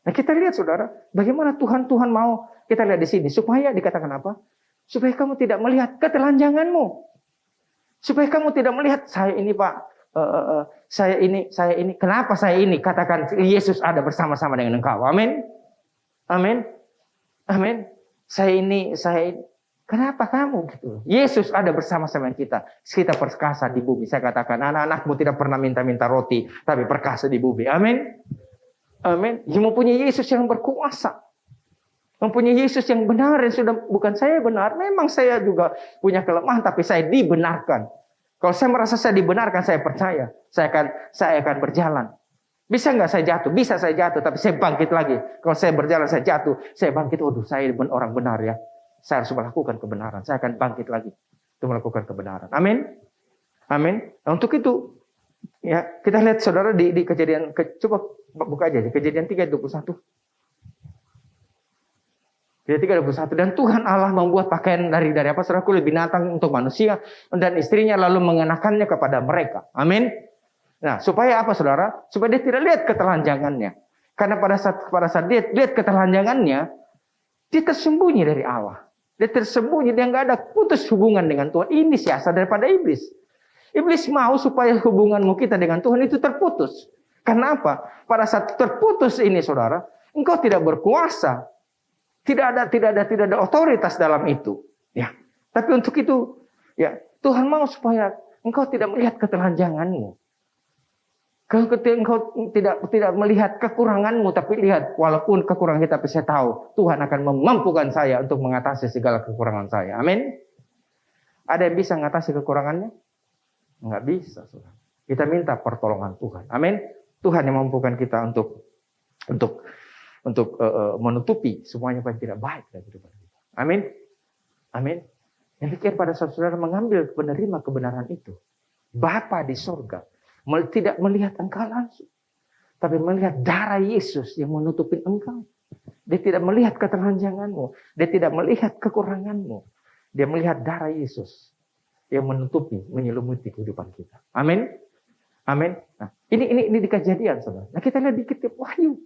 nah kita lihat, saudara, bagaimana Tuhan mau kita lihat di sini supaya dikatakan apa? Supaya kamu tidak melihat ketelanjanganmu. Supaya kamu tidak melihat saya ini, Pak. Saya ini, kenapa saya ini? Katakan Yesus ada bersama-sama dengan engkau. Amin. Amin. Amin. Saya ini, kenapa kamu gitu? Yesus ada bersama-sama dengan kita. Kita perkasa di bumi. Saya katakan, anak-anakmu tidak pernah minta-minta roti, tapi perkasa di bumi. Amin. Amin. Yang mempunyai Yesus yang berkuasa. Mempunyai Yesus yang benar, yang sudah bukan saya benar. Memang saya juga punya kelemahan, tapi saya dibenarkan. Kalau saya merasa saya dibenarkan, saya percaya. Saya akan berjalan. Bisa nggak saya jatuh? Bisa saya jatuh, tapi saya bangkit lagi. Kalau saya berjalan, saya jatuh. Saya bangkit, waduh saya orang benar ya. Saya harus melakukan kebenaran. Saya akan bangkit lagi. Untuk melakukan kebenaran. Amin. Amin. Nah, untuk itu, ya kita lihat saudara di Kejadian. Coba buka aja di Kejadian 3:21. Ayat 3:21. Dan Tuhan Allah membuat pakaian dari apa? Saudara, kulit binatang untuk manusia dan istrinya lalu mengenakannya kepada mereka. Amin. Nah, supaya apa saudara? Supaya dia tidak lihat ketelanjangannya. Karena pada saat dia lihat ketelanjangannya, dia tersembunyi dari Allah. Dia tersembunyi, dia nggak ada putus hubungan dengan Tuhan. Ini siasat daripada iblis. Iblis mau supaya hubunganmu kita dengan Tuhan itu terputus. Karena apa? Pada saat terputus ini saudara, engkau tidak berkuasa. Tidak ada otoritas dalam itu. Ya. Tapi untuk itu, ya Tuhan mau supaya engkau tidak melihat ketelanjanganmu. Engkau tidak melihat kekuranganmu, tapi lihat walaupun kekurangan kita, tapi saya tahu Tuhan akan memampukan saya untuk mengatasi segala kekurangan saya. Amin. Ada yang bisa mengatasi kekurangannya? Enggak bisa, saudara. Kita minta pertolongan Tuhan. Amin. Tuhan yang memampukan kita untuk menutupi semuanya yang tidak baik dari kehidupan kita. Amin. Amin. Yang pikir pada saudara mengambil penerima kebenaran itu. Bapa di sorga tidak melihat engkau langsung, tapi melihat darah Yesus yang menutupi engkau. Dia tidak melihat ketelanjanganmu, dia tidak melihat kekuranganmu. Dia melihat darah Yesus yang menutupi, menyelimuti kehidupan kita. Amin. Amin. Nah, ini di Kejadian, saudara. Nah, kita lihat di kitab Wahyu.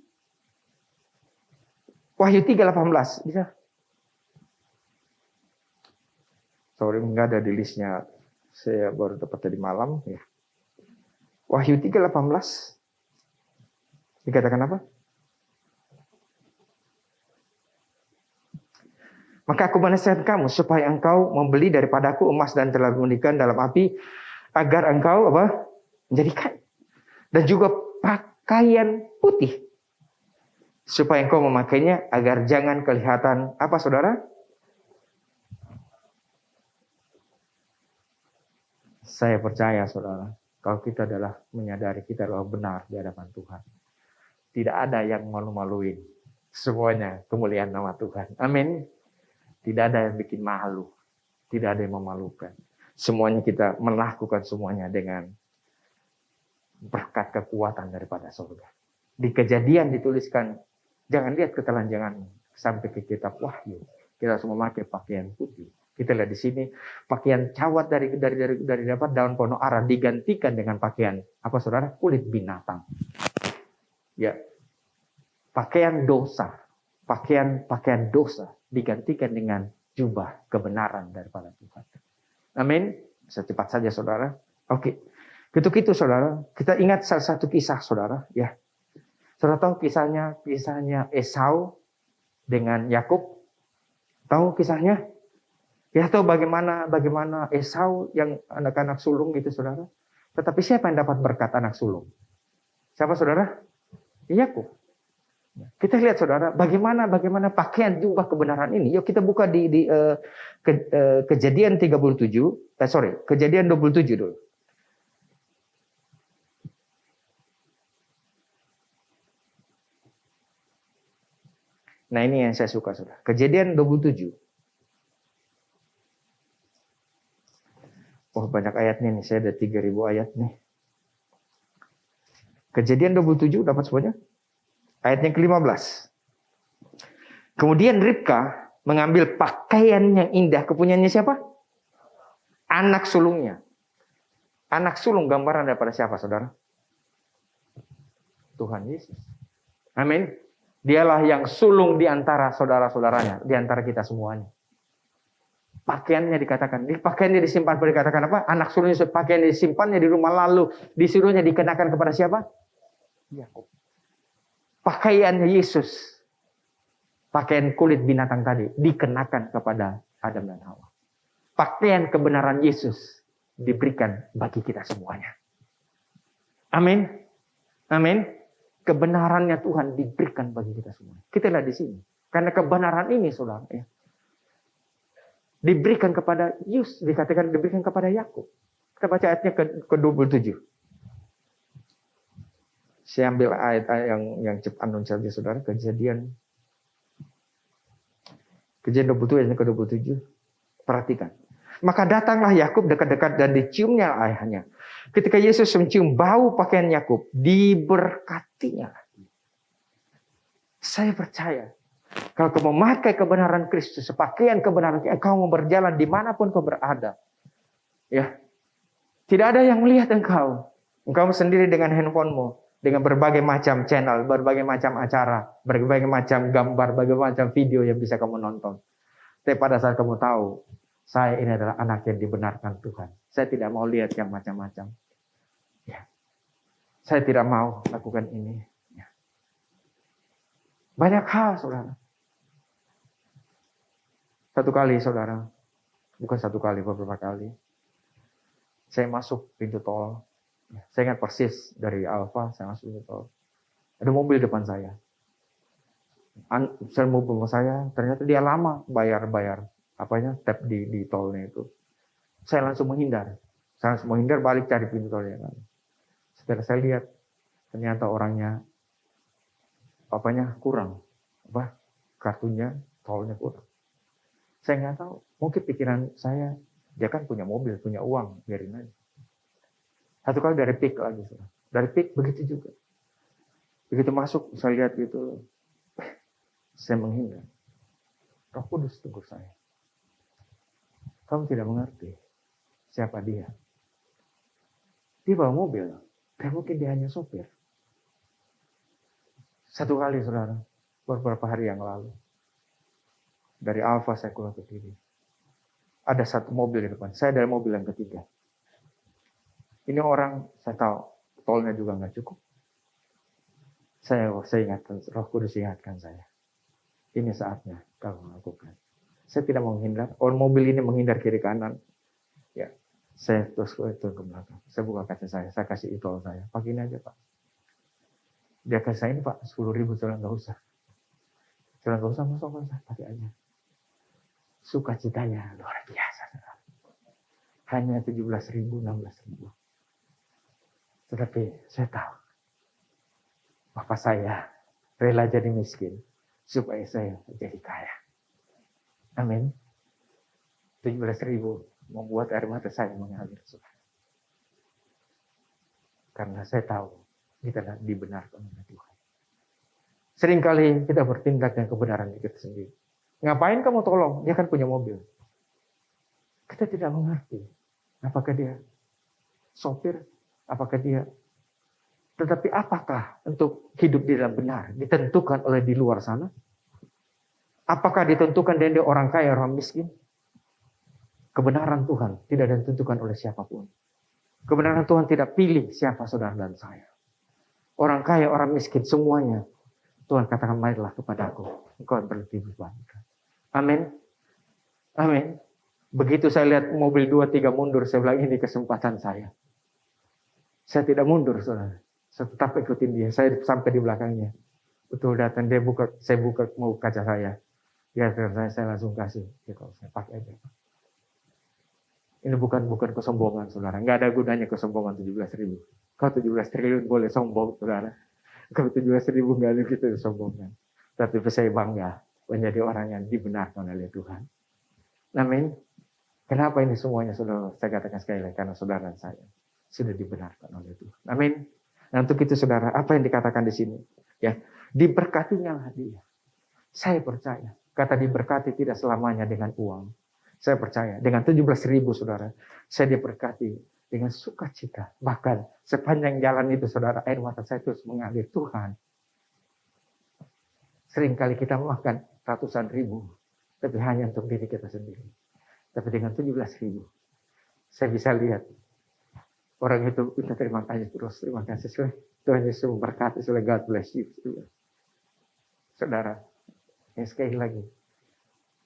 Wahyu 3:18 bisa? Sorry, nggak ada di listnya. Saya baru dapat tadi malam. Ya. Wahyu 3:18 dikatakan apa? Maka aku menasihatkan kamu supaya engkau membeli daripadaku emas dan telah murnikan dalam api, agar engkau menjadi kaya, dan juga pakaian putih, supaya engkau memakainya agar jangan kelihatan apa saudara? Saya percaya saudara, kalau kita adalah menyadari kita adalah benar di hadapan Tuhan, tidak ada yang malu-maluin. Semuanya kemuliaan nama Tuhan. Amin. Tidak ada yang bikin malu, tidak ada yang memalukan. Semuanya kita melakukan semuanya dengan berkat kekuatan daripada surga. Di Kejadian dituliskan, jangan lihat ketelanjanganmu. Sampai ke kitab Wahyu, kita semua memakai pakaian putih. Kita lihat di sini pakaian cawat dari dapat daun pono ara digantikan dengan pakaian apa saudara? Kulit binatang. Ya. Pakaian dosa, pakaian dosa digantikan dengan jubah kebenaran daripada Tuhan. Amin. Secepat saja saudara. Oke. Ketuk itu saudara, kita ingat salah satu kisah saudara, ya. Saudara tahu kisahnya Esau dengan Yakub? Tahu kisahnya? Ya tahu bagaimana Esau yang anak-anak sulung gitu saudara. Tetapi siapa yang dapat berkat anak sulung? Siapa saudara? Yakub. Kita lihat saudara, bagaimana pakaian jubah kebenaran ini. Yuk kita buka di Kejadian 37, Kejadian 27 dulu. Nah ini yang saya suka saudara. Kejadian 27. Oh banyak ayatnya nih, saya ada 3.000 ayat nih. Kejadian 27 dapat semuanya? Ayat yang ke-15. Kemudian Ribka mengambil pakaian yang indah. Kepunyaannya siapa? Anak sulungnya. Anak sulung gambaran daripada siapa saudara? Tuhan Yesus. Amin. Dialah yang sulung di antara saudara-saudaranya. Di antara kita semuanya. Pakaiannya dikatakan. Pakaiannya disimpan. Dikatakan apa? Anak sulungnya pakaiannya disimpannya di rumah, lalu disuruhnya dikenakan kepada siapa? Yakub. Pakaiannya Yesus, pakaian kulit binatang tadi, dikenakan kepada Adam dan Hawa. Pakaian kebenaran Yesus diberikan bagi kita semuanya. Amin. Amin. Kebenarannya Tuhan diberikan bagi kita semua. Kita lihat di sini. Karena kebenaran ini saudara, ya, diberikan kepada Yesus, dikatakan diberikan kepada Yakub. Kita baca ayatnya ke-27. Saya ambil ayat yang cepat saja saudara. Kejadian 27 ayat ke-27. Perhatikan. Maka datanglah Yakub dekat-dekat dan diciumnya ayahnya. Ketika Yesus mencium bau pakaian Yakub, diberkatinya. Saya percaya Kalau kau memakai kebenaran Kristus, pakaian kebenaran, kau mau berjalan dimanapun kau berada. Ya, tidak ada yang melihat engkau. Engkau sendiri dengan handphonemu, dengan berbagai macam channel, berbagai macam acara, berbagai macam gambar, berbagai macam video yang bisa kamu nonton. Tapi pada saat kamu tahu, saya ini adalah anak yang dibenarkan Tuhan. Saya tidak mau lihat yang macam-macam. Ya. Saya tidak mau lakukan ini. Ya. Banyak hal, saudara. Satu kali, saudara. Bukan satu kali, beberapa kali. Saya masuk pintu tol. Saya ingat persis dari Alfa, saya masuk pintu tol. Ada mobil depan saya. Mobil saya, ternyata dia lama bayar tap di tolnya itu. Saya langsung menghindar. Balik cari pintu tol yang lain. Setelah saya lihat, ternyata orangnya kurang. Kartunya, tolnya kurang. Saya nggak tahu. Mungkin pikiran saya, dia kan punya mobil, punya uang, biarin aja. Satu kali dari PIK lagi. Dari PIK begitu juga. Begitu masuk, saya lihat gitu. Saya menghindar. Roh Kudus tegur saya. Kamu tidak mengerti siapa dia. Dia bawa mobil. Dan mungkin dia hanya sopir. Satu kali, saudara. Beberapa hari yang lalu. Dari Alfa saya keluar ke kiri. Ada satu mobil di depan. Saya dari mobil yang ketiga. Ini orang, saya tahu, tolnya juga nggak cukup. Saya ingatkan, Roh Kudus ingatkan saya. Ini saatnya kau melakukan. Saya tidak menghindar. Orang mobil ini menghindar kiri kanan. Ya, saya terus ke belakang. Saya buka kaca saya kasih e-tol saya. Pakai ini aja, Pak. Dia kasih saya ini, Pak, 10.000, saudara, nggak usah. Saudara nggak usah masuk, pakai aja. Sukacitanya luar biasa, saudara. Hanya 17.000, 16.000. Tetapi saya tahu, Bapak saya rela jadi miskin supaya saya jadi kaya. Amin. 17.000 membuat air mata saya mengalir. Karena saya tahu kita dibenarkan oleh Tuhan. Seringkali kita bertindak dengan kebenaran kita sendiri. Ngapain kamu tolong? Dia kan punya mobil. Kita tidak mengerti. Apakah dia sopir? Apakah dia? Tetapi apakah untuk hidup di dalam benar ditentukan oleh di luar sana? Apakah ditentukan dari dia orang kaya, orang miskin? Kebenaran Tuhan tidak ditentukan oleh siapapun. Kebenaran Tuhan tidak pilih siapa saudara dan saya. Orang kaya, orang miskin, semuanya. Tuhan katakan, marilah kepadaku. Engkau berlebih berbangga. Amin. Amin. Begitu saya lihat mobil 2-3 mundur, saya bilang ini kesempatan saya. Saya tidak mundur, saudara. Saya tetap ikutin dia. Saya sampai di belakangnya. Betul datang, saya buka mau kaca saya. Ya, saya langsung kasih. Gitu, saya pakai aja. Ini bukan kesombongan, saudara. Nggak ada gunanya kesombongan 17.000. Kalau 17 triliun boleh sombong, saudara. Kalau 17.000 nggak ada gitu sombongan. Tapi saya bangga menjadi orang yang dibenarkan oleh Tuhan. Amin. Kenapa ini semuanya, saudara? Saya katakan sekali lagi, karena saudara dan saya sudah dibenarkan oleh Tuhan. Amin. Nah, untuk itu, saudara, apa yang dikatakan di sini? Ya, diberkatinya lah dia. Saya percaya. Kata diberkati tidak selamanya dengan uang. Saya percaya. Dengan 17.000, saudara, saya diberkati dengan sukacita. Bahkan sepanjang jalan itu, saudara, air mata saya terus mengalir. Tuhan. Seringkali kita makan ratusan ribu. Tapi hanya untuk diri kita sendiri. Tapi dengan 17.000, saya bisa lihat. Orang itu, kita terima kasih terus. Terima kasih. Tuhan Yesus memberkati. God bless you. Saudara. Yang sekali lagi,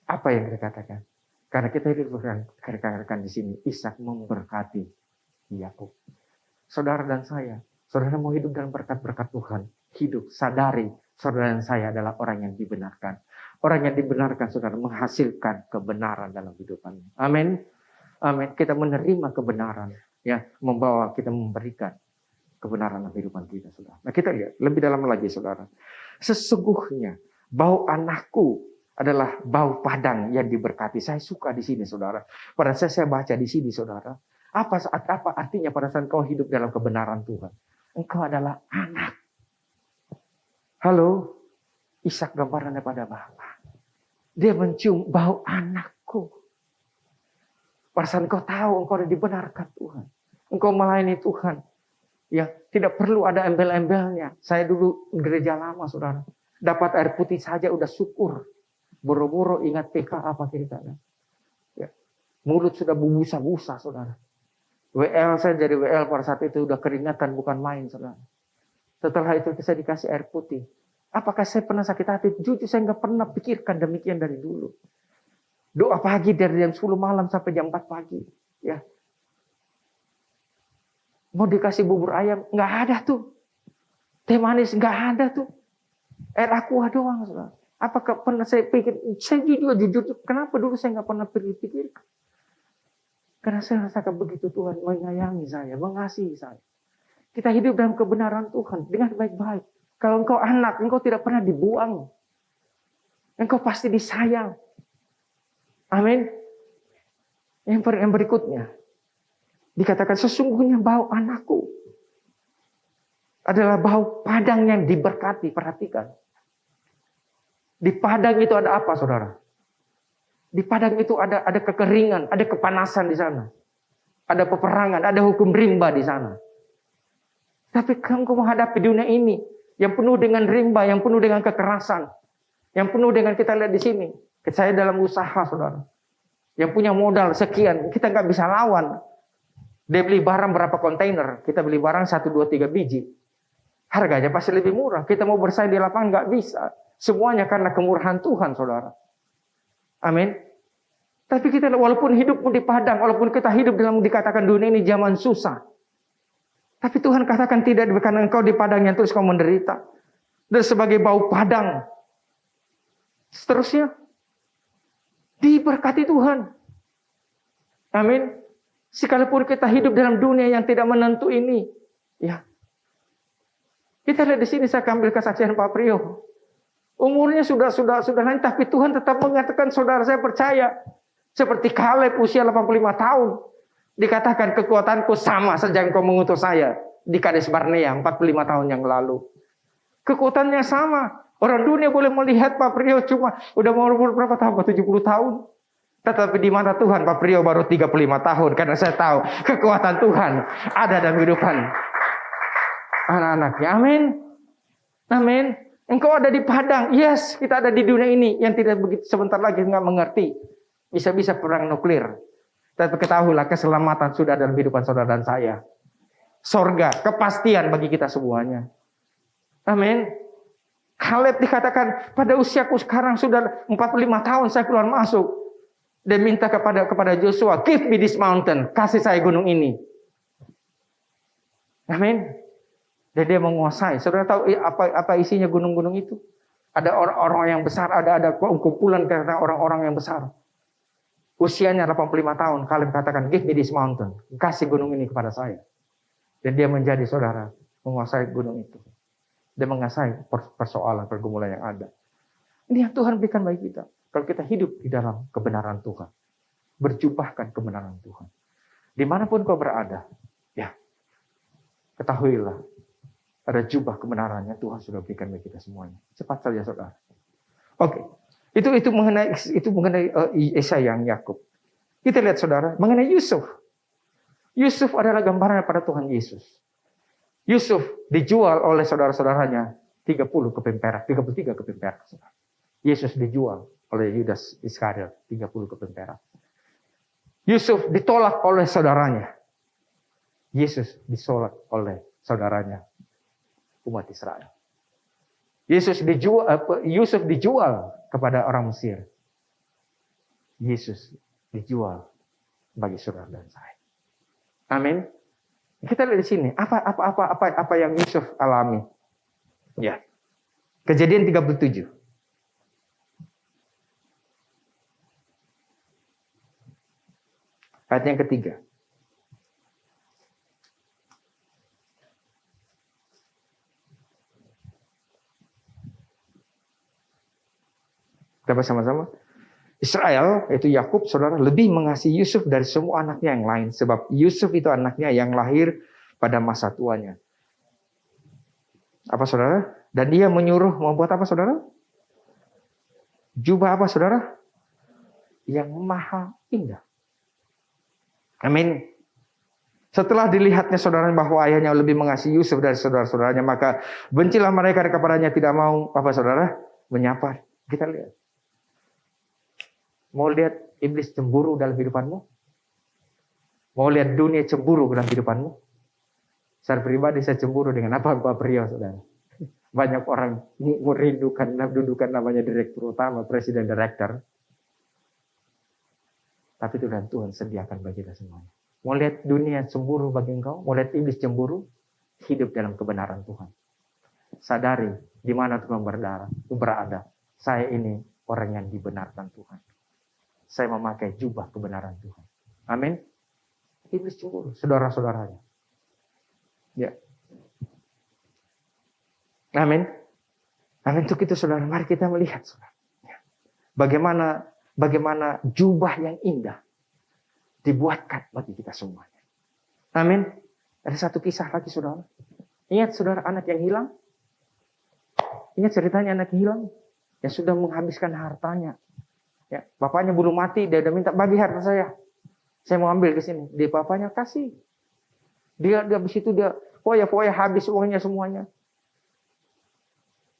apa yang dikatakan? Karena kita hidup rekan-rekan di sini, Ishak memberkati Yakub. Saudara dan saya, saudara mau hidup dalam berkat-berkat Tuhan, hidup sadari saudara dan saya adalah orang yang dibenarkan. Orang yang dibenarkan, saudara, menghasilkan kebenaran dalam hidupannya. Amin. Amin. Kita menerima kebenaran, ya, membawa kita memberikan kebenaran dalam kehidupan kita, saudara. Nah, kita lihat lebih dalam lagi, saudara. Sesungguhnya bau anakku adalah bau padang yang diberkati. Saya suka di sini, saudara. Pada saat saya baca di sini, saudara, apa artinya pada saat kau hidup dalam kebenaran Tuhan? Engkau adalah anak. Halo, Ishak gambaran daripada Bapa. Dia mencium bau anakku. Pada saat engkau tahu engkau sudah dibenarkan Tuhan. Engkau melayani Tuhan. Ya, tidak perlu ada embel-embelnya. Saya dulu gereja lama, saudara. Dapat air putih saja udah syukur. Boro-boro ingat PK apa ceritanya. Ya. Mulut sudah berbusa-busa, saudara. WL saya jadi WL pada saat itu udah keringatan, bukan main, saudara. Setelah itu saya dikasih air putih. Apakah saya pernah sakit hati? Jujur saya nggak pernah pikirkan demikian dari dulu. Doa pagi dari jam 10 malam sampai jam 4 pagi. Ya. Mau dikasih bubur ayam, nggak ada tuh. Teh manis, nggak ada tuh. Air aqua doang, saudara. Apakah pernah saya pikir, saya jujur, kenapa dulu saya nggak pernah pikir? Karena saya rasakan begitu Tuhan menyayangi saya, mengasihi saya. Kita hidup dalam kebenaran Tuhan dengan baik-baik. Kalau engkau anak, engkau tidak pernah dibuang. Engkau pasti disayang. Amin. Yang berikutnya. Dikatakan sesungguhnya bau anakku adalah bau padang yang diberkati. Perhatikan. Di padang itu ada apa, saudara? Di padang itu ada kekeringan, ada kepanasan di sana. Ada peperangan, ada hukum rimba di sana. Tapi engkau menghadapi dunia ini yang penuh dengan rimba, yang penuh dengan kekerasan, yang penuh dengan kita lihat di sini. Saya dalam usaha, saudara. Yang punya modal sekian, kita nggak bisa lawan. Dia beli barang berapa kontainer, kita beli barang 1, 2, 3 biji. Harganya pasti lebih murah. Kita mau bersaing di lapangan nggak bisa. Semuanya karena kemurahan Tuhan, saudara. Amin. Tapi kita walaupun hidup di padang, walaupun kita hidup dalam dikatakan dunia ini zaman susah. Tapi Tuhan katakan tidak, karena engkau di padang yang terus kau menderita. Dan sebagai bau padang. Seterusnya. Diberkati Tuhan. Amin. Sekalipun kita hidup dalam dunia yang tidak menentu ini. Ya. Kita lihat di sini saya ambil kesaksian Pak Priyo. Umurnya sudah lain, tapi Tuhan tetap mengatakan, saudara saya percaya. Seperti Kaleb usia 85 tahun. Dikatakan kekuatanku sama sejak engkau mengutus saya di Kades Barnea 45 tahun yang lalu. Kekuatannya sama. Orang dunia boleh melihat Pak Priyo cuma udah mau umur berapa tahun? 70 tahun. Tetapi di mata Tuhan Pak Priyo baru 35 tahun. Karena saya tahu kekuatan Tuhan ada dalam kehidupan anak-anaknya. Amin. Amin. Engkau ada di padang. Yes, kita ada di dunia ini yang tidak begitu sebentar lagi nggak mengerti. Bisa-bisa perang nuklir. Tapi ketahuilah keselamatan sudah dalam kehidupan saudara dan saya. Sorga, kepastian bagi kita semuanya. Amin. Kaleb dikatakan pada usiaku sekarang sudah 45 tahun saya keluar masuk. Dan minta kepada Joshua, give me this mountain. Kasih saya gunung ini. Amin. Dan dia menguasai. Saudara tahu apa isinya gunung-gunung itu? Ada orang-orang yang besar, ada kumpulan karena orang-orang yang besar. Usianya 85 tahun, Kaleb katakan, give me this mountain. Kasih gunung ini kepada saya. Dan dia menjadi saudara, menguasai gunung itu. Dia menguasai persoalan, pergumulan yang ada. Ini yang Tuhan berikan bagi kita. Kalau kita hidup di dalam kebenaran Tuhan. Berjubahkan kebenaran Tuhan. Dimanapun kau berada, ya, ketahuilah, ada jubah kebenaran yang Tuhan sudah berikan bagi kita semuanya. Cepat saja saudara. Oke. Itu mengenai Esa yang Yakub. Kita lihat saudara, mengenai Yusuf. Yusuf adalah gambaran pada Tuhan Yesus. Yusuf dijual oleh saudara-saudaranya 30 keping perak, 33 keping perak. Yesus dijual oleh Yudas Iskariot 30 keping perak. Yusuf ditolak oleh saudaranya. Yesus ditolak oleh saudaranya umat Israel. Yusuf dijual kepada orang Mesir. Yesus dijual bagi saudara dan saya. Amin. Kita lihat di sini apa yang Yusuf alami. Ya. Kejadian 37. Ayat yang ketiga. Kita bersama-sama. Israel, yaitu Yakub, saudara, lebih mengasihi Yusuf dari semua anaknya yang lain. Sebab Yusuf itu anaknya yang lahir pada masa tuanya. Apa saudara? Dan dia menyuruh membuat apa saudara? Jubah apa saudara? Yang maha indah. Amin. Setelah dilihatnya saudara bahwa ayahnya lebih mengasihi Yusuf dari saudara-saudaranya, maka bencilah mereka kepadanya, tidak mau apa saudara? Menyapa. Kita lihat. Mau lihat iblis cemburu dalam hidupanmu? Mau lihat dunia cemburu dalam hidupanmu? Secara pribadi saya cemburu dengan apa Bapak Rio, saudara. Banyak orang merindukan dudukan namanya direktur utama, presiden direktur. Tapi Tuhan sediakan bagi kita semuanya. Mau lihat dunia cemburu bagi engkau? Mau lihat iblis cemburu? Hidup dalam kebenaran Tuhan. Sadari di mana Tuhan berada. Saya ini orang yang dibenarkan Tuhan. Saya memakai jubah kebenaran Tuhan. Amin. Iblis cemburu, saudara-saudaranya. Ya. Amin. Amin. Untuk itu saudara, mari kita melihat saudara. Bagaimana jubah yang indah dibuatkan bagi kita semuanya. Amin. Ada satu kisah lagi saudara. Ingat saudara anak yang hilang? Ingat ceritanya anak yang hilang? Yang sudah menghabiskan hartanya. Ya, bapaknya belum mati, dia udah minta bagi harta saya. Saya mau ambil ke sini. Dia bapaknya kasih. Dia habis itu dia foya habis uangnya semuanya.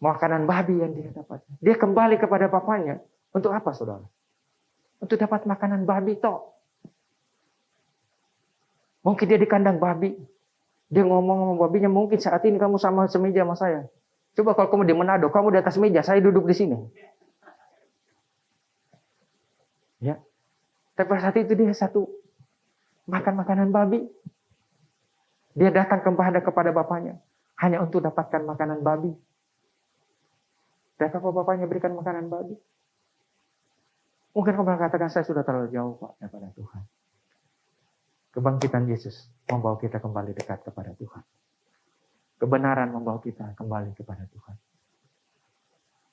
Makanan babi yang dia dapat. Dia kembali kepada bapaknya. Untuk apa saudara? Untuk dapat makanan babi toh. Mungkin dia di kandang babi. Dia ngomong sama babinya, mungkin saat ini kamu sama semeja sama saya. Coba kalau kamu di Manado, kamu di atas meja, saya duduk di sini. Ya. Tapi pada saat itu dia makan makanan babi. Dia datang kepada bapaknya hanya untuk dapatkan makanan babi. Dan apa bapaknya berikan makanan babi? Mungkin kamu katakan saya sudah terlalu jauh Pak daripada Tuhan. Kebangkitan Yesus membawa kita kembali dekat kepada Tuhan. Kebenaran membawa kita kembali kepada Tuhan.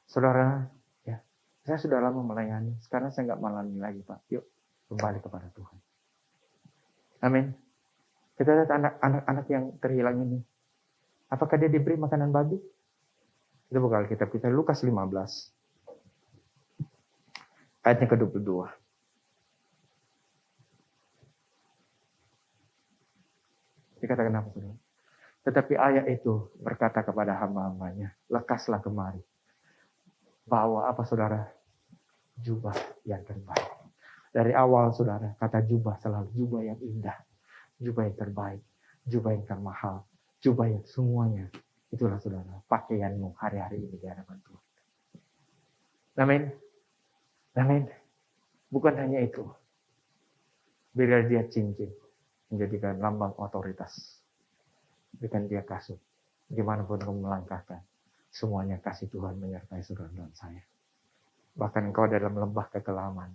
Saudara, ya, saya sudah lama melayani. Sekarang saya nggak melayani lagi Pak. Yuk, kembali kepada Tuhan. Amin. Kita lihat anak-anak yang terhilang ini. Apakah dia diberi makanan babi? Kita buka Alkitab kita Lukas 15. Ayatnya ke-22. Dikatakan apa saudara? Tetapi ayah itu berkata kepada hamba-hambanya, lekaslah kemari. Bawa apa saudara? Jubah yang terbaik. Dari awal saudara, kata jubah selalu jubah yang indah. Jubah yang terbaik. Jubah yang termahal. Jubah yang semuanya. Itulah saudara, pakaianmu hari-hari ini di hadapan Tuhan. Amin. Amin. Bukan hanya itu. Bila dia cincin. Menjadikan lambang otoritas. Berikan dia kasut. Dimanapun kamu melangkahkan. Semuanya kasih Tuhan menyertai saudara dan saya. Bahkan engkau dalam lembah kekelaman.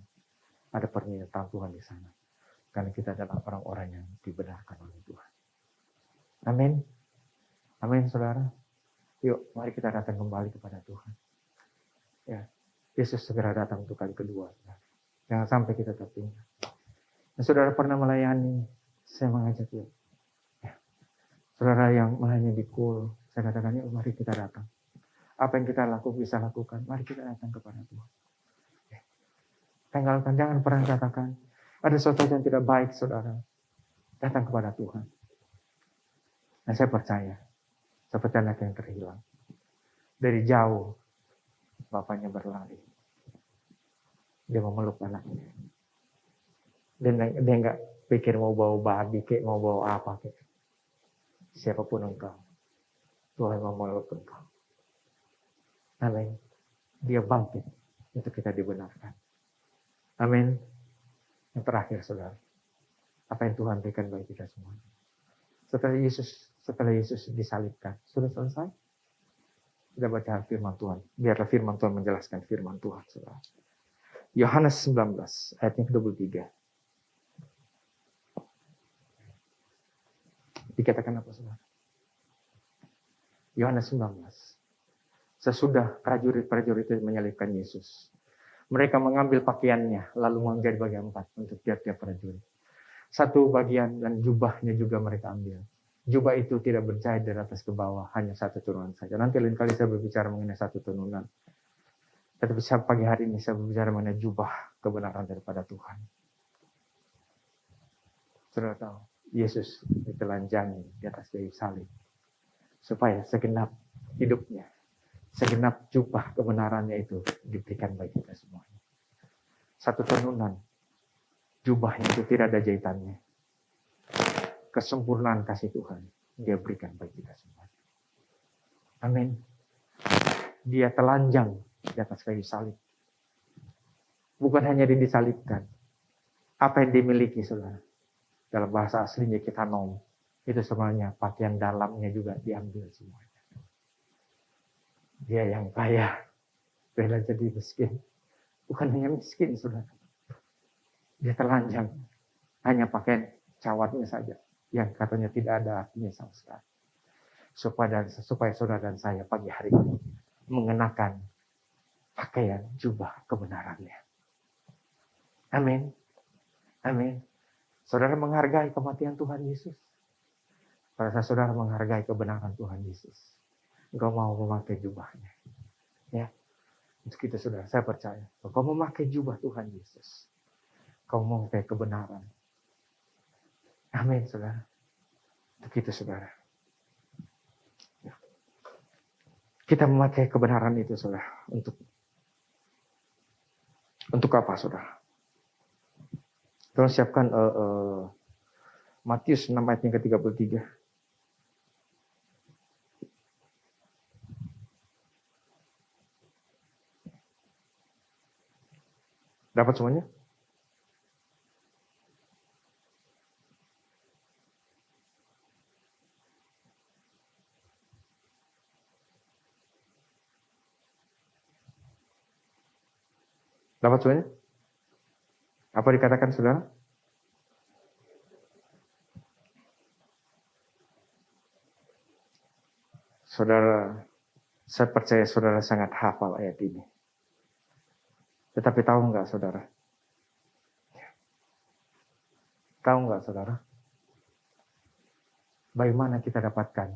Ada pernyataan Tuhan di sana. Karena kita adalah orang-orang yang dibenarkan oleh Tuhan. Amin. Amin saudara. Yuk mari kita datang kembali kepada Tuhan. Ya, Yesus segera datang untuk kali kedua. Jangan sampai kita tertinggal. Nah, saudara pernah melayani, saya mengajak yuk. Ya. Saudara yang melayani di KUL, saya katakan yuk mari kita datang. Apa yang kita bisa lakukan, mari kita datang kepada Tuhan. Ya. Tanggalkan, jangan pernah katakan, ada sesuatu yang tidak baik saudara. Datang kepada Tuhan. Nah saya percaya, seperti anak yang terhilang. Dari jauh, bapaknya berlari. Dia memeluk anaknya. Dan dia nggak pikir mau bawa babi, kayak mau bawa apa. Kayak. Siapapun engkau, Tuhan memeluk engkau. Amin. Dia bangkit untuk kita dibenarkan. Amin. Yang terakhir, saudara. Apa yang Tuhan berikan bagi kita semua. Setelah Yesus disalibkan, sudah selesai? Kita baca firman Tuhan. Biarlah firman Tuhan menjelaskan firman Tuhan, saudara. Yohanes 19, ayatnya ke-23. Dikatakan apa, saudara? Yohanes 19. Sesudah prajurit-prajurit itu menyalibkan Yesus, mereka mengambil pakaiannya, lalu menjadi bagian 4 untuk tiap-tiap prajurit. Satu bagian dan jubahnya juga mereka ambil. Jubah itu tidak berjahit dari atas ke bawah, hanya satu turunan saja. Nanti lain kali saya berbicara mengenai satu turunan. Tetapi pagi hari ini saya berbicara mengenai jubah kebenaran daripada Tuhan. Saudara tahu, Yesus ditelanjangi di atas kayu salib supaya segenap hidupnya, segenap jubah kebenarannya itu diberikan bagi kita semuanya. Satu tenunan, jubahnya itu tidak ada jahitannya. Kesempurnaan kasih Tuhan Dia berikan bagi kita semuanya. Amin. Dia telanjang di atas kayu salib. Bukan hanya dia disalibkan. Apa yang dimiliki, saudara? Dalam bahasa aslinya kitanom. Itu semuanya, pakaian dalamnya juga diambil semuanya. Dia yang kaya. Rela jadi miskin. Bukan hanya miskin, saudara. Dia telanjang. Hanya pakaian cawatnya saja. Yang katanya tidak ada artinya sama sekali. Supaya saudara dan saya pagi hari ini mengenakan pakaian jubah kebenarannya. Amin. Amin. Saudara menghargai kematian Tuhan Yesus. Pada saat saudara menghargai kebenaran Tuhan Yesus, engkau mau memakai jubahnya. Ya. Untuk itu saudara, saya percaya. Engkau memakai jubah Tuhan Yesus. Kau memakai kebenaran. Amin, saudara. Untuk itu saudara. Kita memakai kebenaran itu, saudara. Untuk apa, saudara? Tolong siapkan Matius 6 ayat yang ke-33. Dapat semuanya? Dapat semuanya? Apa dikatakan saudara? Saudara, saya percaya saudara sangat hafal ayat ini. Tetapi tahu nggak saudara? Tahu nggak saudara? Bagaimana kita dapatkan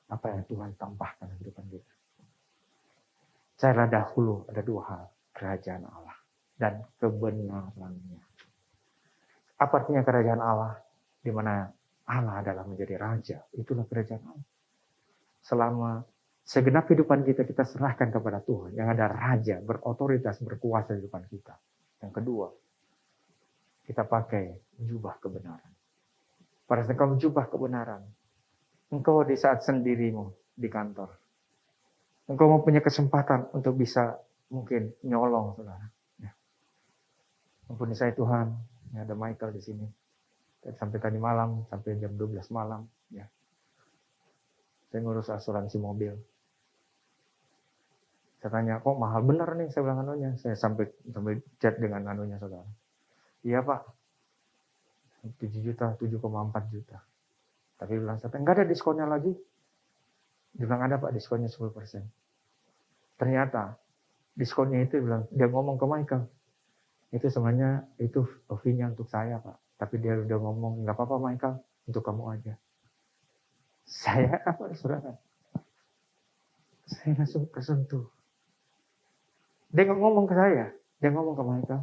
apa yang Tuhan tambahkan dalam kehidupan kita? Saya dahulu ada dua hal. Kerajaan Allah dan kebenarannya. Apa artinya kerajaan Allah? Di mana Allah adalah menjadi raja. Itulah kerajaan Allah. Selama segenap kehidupan kita serahkan kepada Tuhan. Yang ada raja, berotoritas, berkuasa di depan kita. Yang kedua, kita pakai jubah kebenaran. Pada saat engkau jubah kebenaran, engkau di saat sendirimu di kantor. Engkau mempunyai kesempatan untuk bisa mungkin nyolong, saudara. Ya. Ampuni saya Tuhan, ya, ada Michael di sini. Sampai tadi malam, sampai jam 12 malam. Ya. Saya ngurus asuransi mobil. Saya tanya, kok mahal bener nih? Saya bilang anunya. Saya sampai chat dengan anunya, saudara. Iya Pak, 7 juta, 7,4 juta. Tapi bilang, saya enggak ada diskonnya lagi. Dia bilang, ada Pak, diskonnya 10%. Ternyata, diskonnya itu dia ngomong ke Michael, itu sebenarnya itu fee-nya untuk saya Pak, tapi dia udah ngomong nggak apa-apa Michael, untuk kamu aja. Saya apa saudara? Saya langsung tersentuh. Dia nggak ngomong ke saya, dia ngomong ke Michael,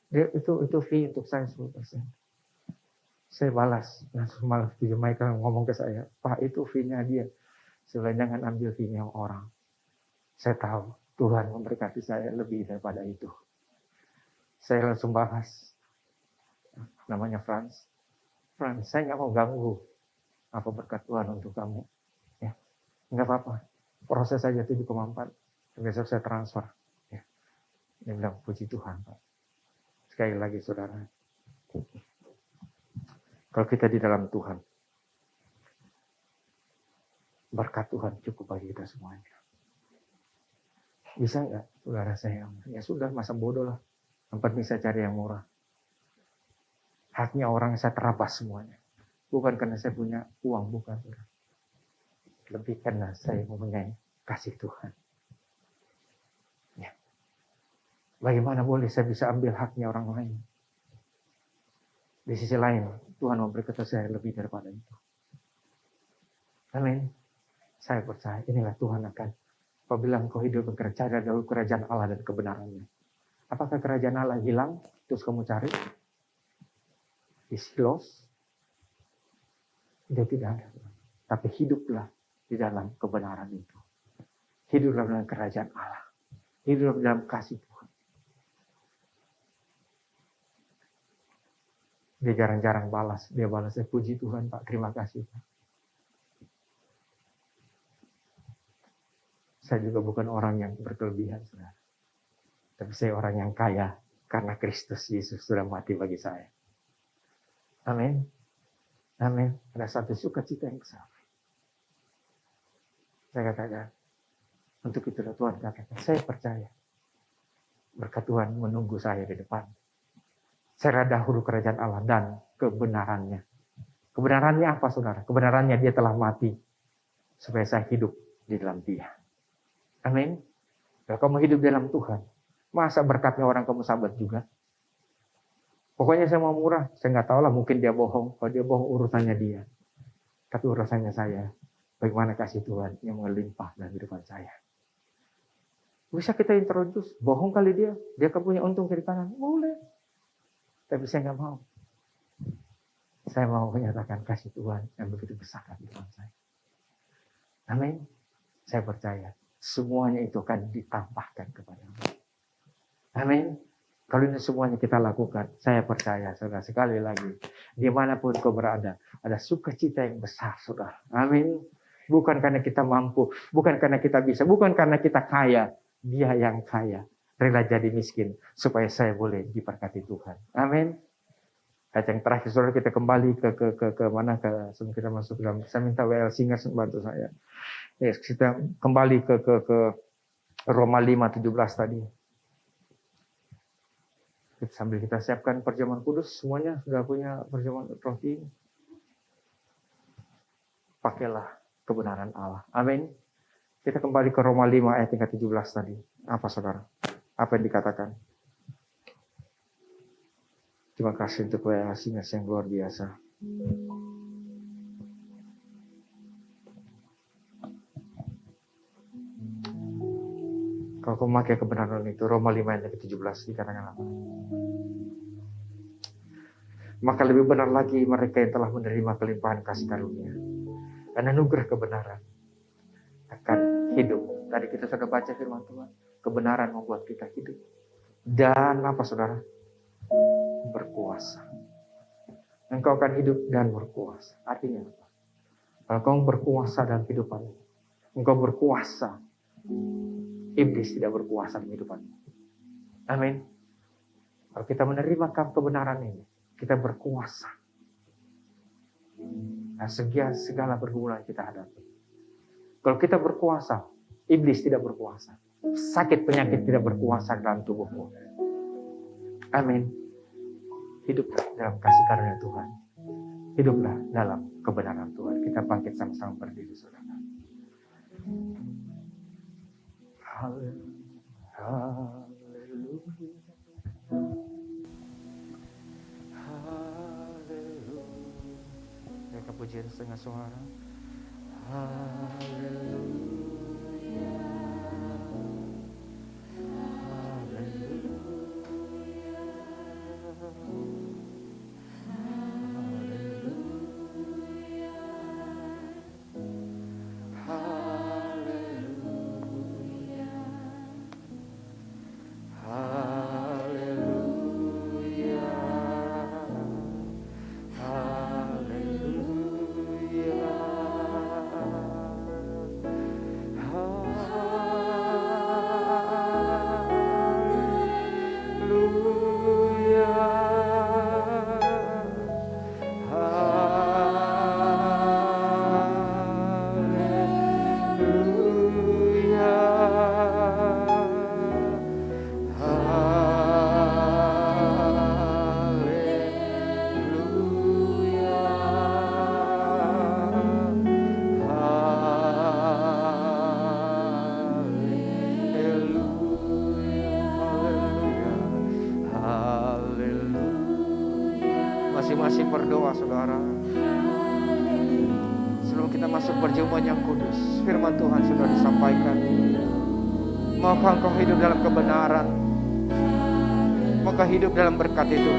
dia itu fee untuk saya 10%. Saya balas langsung malah Michael ngomong ke saya, Pak itu fee-nya dia, sebenarnya jangan ambil fee-nya orang. Saya tahu Tuhan memberkati saya lebih daripada itu. Saya langsung bahas. Namanya Franz. Franz, saya nggak mau ganggu apa berkat Tuhan untuk kamu. Ya, nggak apa-apa. Proses saja 7,4. Besok saya transfer. Ya. Dia bilang, puji Tuhan, Pak. Sekali lagi, saudara. Kalau kita di dalam Tuhan, berkat Tuhan cukup bagi kita semuanya. Bisa nggak, saudara saya? Ya sudah, masa bodoh lah. Tempat bisa cari yang murah. Haknya orang saya terabas semuanya. Bukan karena saya punya uang, bukan. Saudara. Lebih karena saya mempunyai kasih Tuhan. Ya. Bagaimana boleh saya bisa ambil haknya orang lain? Di sisi lain, Tuhan memberkati saya lebih daripada itu. Amin. Saya percaya inilah Tuhan akan Apabila engkau hidup cari dahulu kerajaan Allah dan kebenarannya. Apakah kerajaan Allah hilang terus kamu cari? Is lost? Dia tidak ada. Tapi hiduplah di dalam kebenaran itu. Hiduplah dalam kerajaan Allah. Hiduplah dalam kasih Tuhan. Dia jarang-jarang balas. Dia balasnya puji Tuhan Pak. Terima kasih Pak. Saya juga bukan orang yang berkelebihan, saudara. Tapi saya orang yang kaya karena Kristus Yesus sudah mati bagi saya. Amin. Amin. Ada satu sukacita yang besar. Saya katakan, untuk itulah Tuhan katakan, saya percaya. Berkat Tuhan menunggu saya di depan. Saya dahulu kerajaan Allah dan kebenarannya. Kebenarannya apa saudara? Kebenarannya dia telah mati. Supaya saya hidup di dalam dia. Amin. Kalau kamu hidup dalam Tuhan, masa berkatnya orang kamu sahabat juga? Pokoknya saya mau murah, saya nggak tahu lah mungkin dia bohong. Kalau dia bohong urusannya dia. Tapi urusannya saya, bagaimana kasih Tuhan yang melimpah dalam kehidupan saya. Bisa kita introduce, bohong kali dia kan punya untung kiri kanan, boleh. Tapi saya nggak mau. Saya mau menyatakan kasih Tuhan yang begitu besar dalam kehidupan saya. Amin. Saya percaya semuanya itu akan ditambahkan kepadamu. Amin. Kalau ini semuanya kita lakukan, saya percaya, saudara, sekali lagi, dimanapun kau berada, ada sukacita yang besar, saudara. Amin. Bukan karena kita mampu, bukan karena kita bisa, bukan karena kita kaya. Dia yang kaya, rela jadi miskin, supaya saya boleh diberkati Tuhan. Amin. Ayat yang terakhir, saudara, kita kembali ke mana, sebelum kita masuk dalam, saya minta WL Singers bantu saya. Yes, kita kembali ke Roma 5:17 tadi. Sambil kita siapkan perjamuan kudus, semuanya sudah punya perjamuan roti. Pakailah kebenaran Allah. Amin. Kita kembali ke Roma 5 ayat 17 tadi. Apa saudara? Apa yang dikatakan? Terima kasih untuk WA-nya yang luar biasa. Kalau kau memakai kebenaran itu, Roma 5 ayat 17 dikatakan apa? Maka lebih benar lagi mereka yang telah menerima kelimpahan kasih karunia dan anugerah kebenaran akan hidup. Tadi kita sudah baca firman Tuhan, kebenaran membuat kita hidup. Dan apa saudara? Berkuasa. Engkau akan hidup dan berkuasa. Artinya apa? Kalau kau berkuasa dalam kehidupanmu, engkau berkuasa. Iblis tidak berkuasa dalam kehidupanmu. Amin. Kalau kita menerima kebenaran ini, kita berkuasa. Nah, segala pergumulan kita hadapi. Kalau kita berkuasa, iblis tidak berkuasa. Sakit penyakit tidak berkuasa dalam tubuhmu. Amin. Hiduplah dalam kasih karunia Tuhan. Hiduplah dalam kebenaran Tuhan. Kita bangkit sama-sama berdiri, saudara. Haleluya. Mereka pujian setengah suara. Haleluya. Masing-masing berdoa, saudara. Sebelum kita masuk perjamuan yang kudus, firman Tuhan sudah disampaikan. Maukah engkau hidup dalam kebenaran? Maukah hidup dalam berkat itu?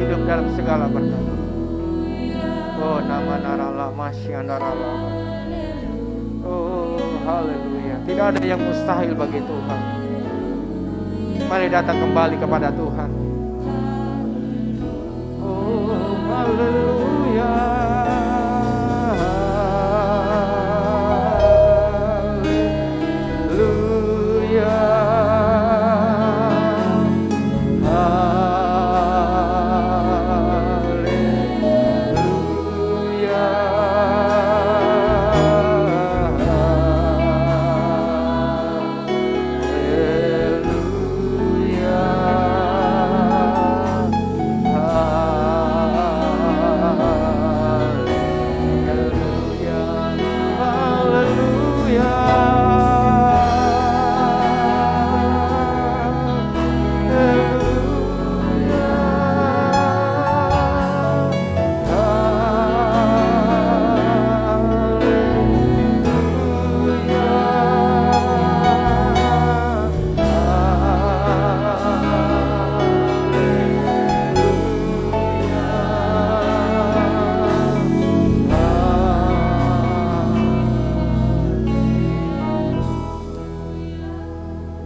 Hidup dalam segala berkat. Oh, nama narala masyandarala. Oh, haleluya. Tidak ada yang mustahil bagi Tuhan. Mari datang kembali kepada Tuhan. Oh, haleluya.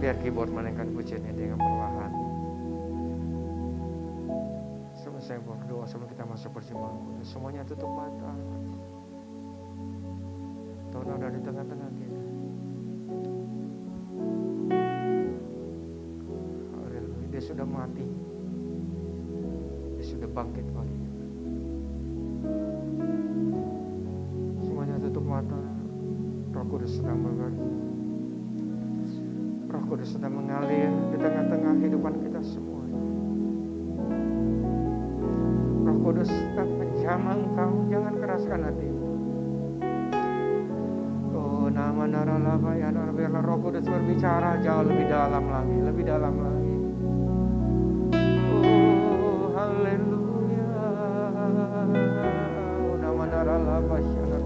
Biar keyboard menaikkan pujiannya dengan perlahan. Sebelum saya berdoa, sebelum kita masuk perjamuan kudus, semuanya tutup mata. Tuhan ada di tengah-tengah kita. Haleluya, dia sudah mati. Dia sudah bangkit lagi. Semuanya tutup mata. Roh Kudus sedang bekerja. Roh Kudus sedang mengalir di tengah-tengah kehidupan kita semua. Roh Kudus sedang menjamah engkau, jangan keraskan hatimu. Oh, nama narala bayana, biarlah Roh Kudus berbicara jauh lebih dalam lagi, lebih dalam lagi. Oh, haleluya. Oh, nama narala bayana.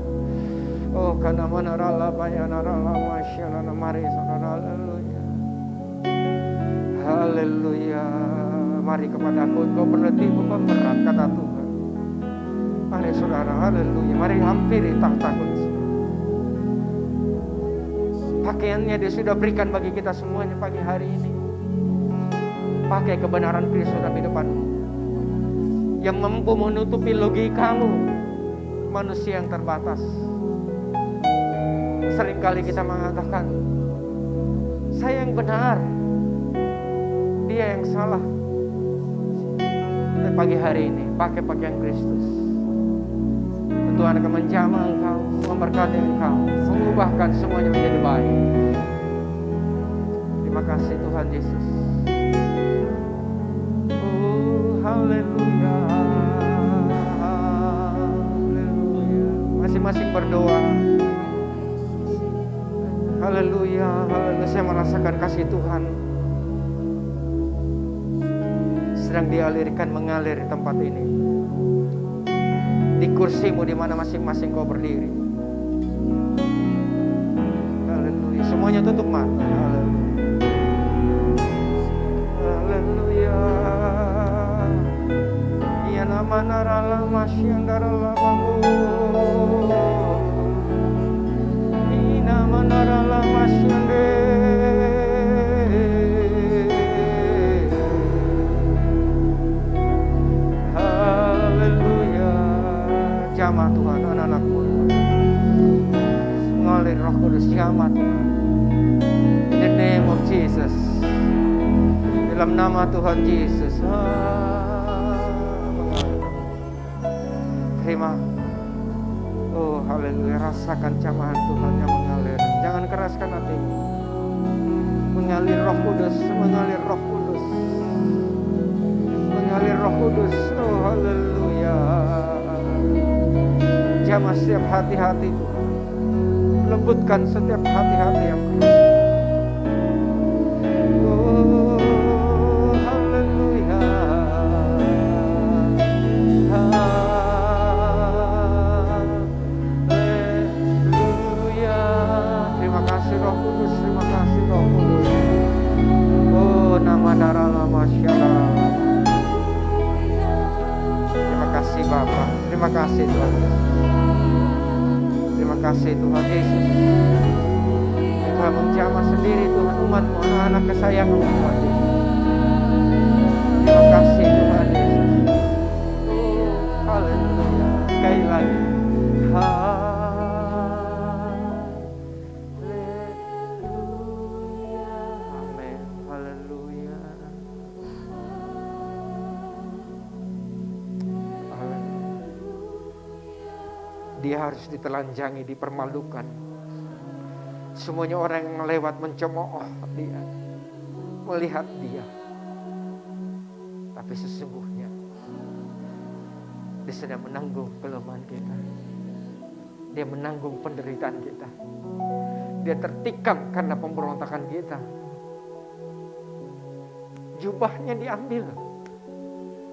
Oh, karena narala bayana, narala masyana, mari saudara, haleluya. Haleluya. Mari kepadaku engkau penetih beban berat, kata Tuhan. Mari saudara, haleluya. Mari hampiri tahta Kudus. Pakaiannya dia sudah berikan bagi kita semuanya pagi hari ini. Pakai kebenaran Kristus dalam hidupanmu, yang mampu menutupi logikamu, manusia yang terbatas. Seringkali kita mengatakan, saya yang benar, dia yang salah. Dan pagi hari ini pakai pakaian Kristus. Tuhan akan menjamah engkau, memberkati engkau, mengubahkan semuanya menjadi baik. Terima kasih Tuhan Yesus. Oh, haleluya. Haleluya. Masing-masing berdoa. Haleluya, haleluya. Saya merasakan kasih Tuhan sedang dialirkan, mengalir di tempat ini. Di kursimu di mana masing-masing kau berdiri. Haleluya. Semuanya tutup mata. Haleluya. Ya nama narala masyandarala bangu. Nama narala masyande. Jamah Tuhan anak-anakmu, ngalir Roh Kudus, jamah Tuhan. In the name of Jesus, dalam nama Tuhan Yesus. Terima. Oh haleluya, rasakan jamahan Tuhan yang mengalir. Jangan keraskan hatimu. Mengalir Roh Kudus, mengalir Roh Kudus, mengalir Roh Kudus. Oh haleluya. Jamah setiap hati-hati Tuhan. Lembutkan setiap hati-hati yang keras. Oh, haleluya. Haleluya. Terima kasih Roh Kudus, terima kasih Roh Kudus. Oh, nama darah lama syarah. Terima kasih Bapa, terima kasih Tuhan. Terima kasih Tuhan Yesus. Tuhan menjamah sendiri Tuhan umat-Mu, anak-anak kesayangan Tuhan Yesus. Terima kasih Tuhan Yesus. Haleluya. Sekali lagi. Amin. Haleluya. Dia harus ditelanjangi, dipermalukan. Semuanya orang yang lewat mencemooh dia, melihat dia. Tapi sesungguhnya dia sedang menanggung kelemahan kita. Dia menanggung penderitaan kita. Dia tertikam karena pemberontakan kita. Jubahnya diambil,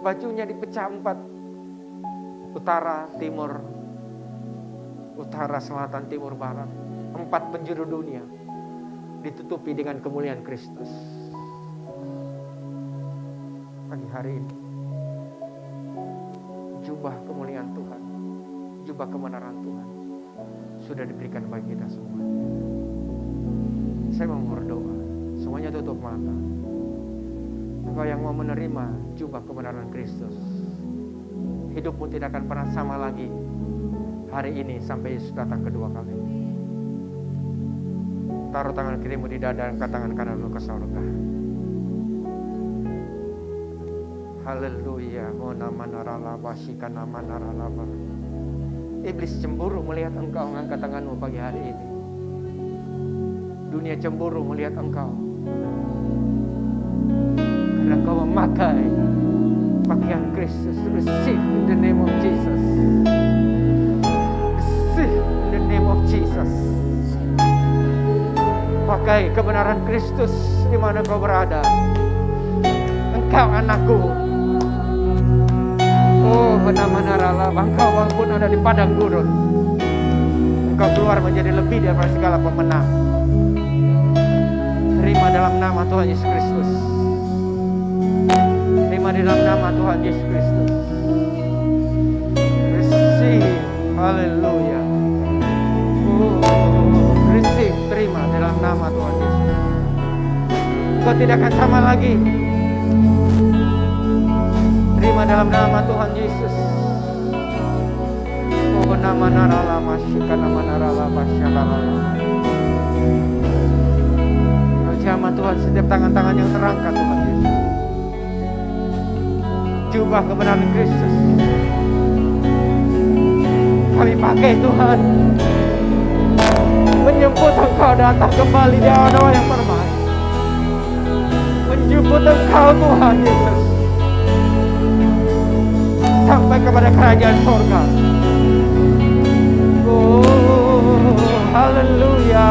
bajunya dipecah 4, utara, timur, utara, selatan, timur, barat. 4 penjuru dunia ditutupi dengan kemuliaan Kristus. Pagi hari ini, jubah kemuliaan Tuhan, jubah kebenaran Tuhan sudah diberikan bagi kita semua. Saya mau berdoa, semuanya tutup mata. Engkau yang mau menerima jubah kebenaran Kristus, hidupmu tidak akan pernah sama lagi hari ini sampai Yesus datang kedua kali. Taruh tangan kirimu di dada dan tangan kananmu ke surga. Haleluya. Iblis cemburu melihat engkau mengangkat tanganmu pagi hari ini. Dunia cemburu melihat engkau karena engkau memakai pakaian Kristus. Receive in the name of Jesus. Receive in the name of Jesus. Pakai kebenaran Kristus di mana kau berada. Engkau anakku. Oh, benar-benar Allah. Engkau walaupun ada di padang gurun, engkau keluar menjadi lebih daripada segala pemenang. Terima dalam nama Tuhan Yesus Kristus. Terima di dalam nama Tuhan Yesus Kristus. Receive. Haleluya. Receive, terima dalam nama Tuhan Yesus. Kau tidak akan sama lagi. Terima dalam nama Tuhan Yesus. Oh, nama narala masyika, nama narala masyalala. Jamah Tuhan setiap tangan-tangan yang terangkat Tuhan Yesus. Jubah kebenaran Kristus kami pakai Tuhan, menjemput engkau datang kembali di awal yang permai. Menjemput engkau Tuhan Yesus sampai kepada kerajaan surga. Oh, haleluya.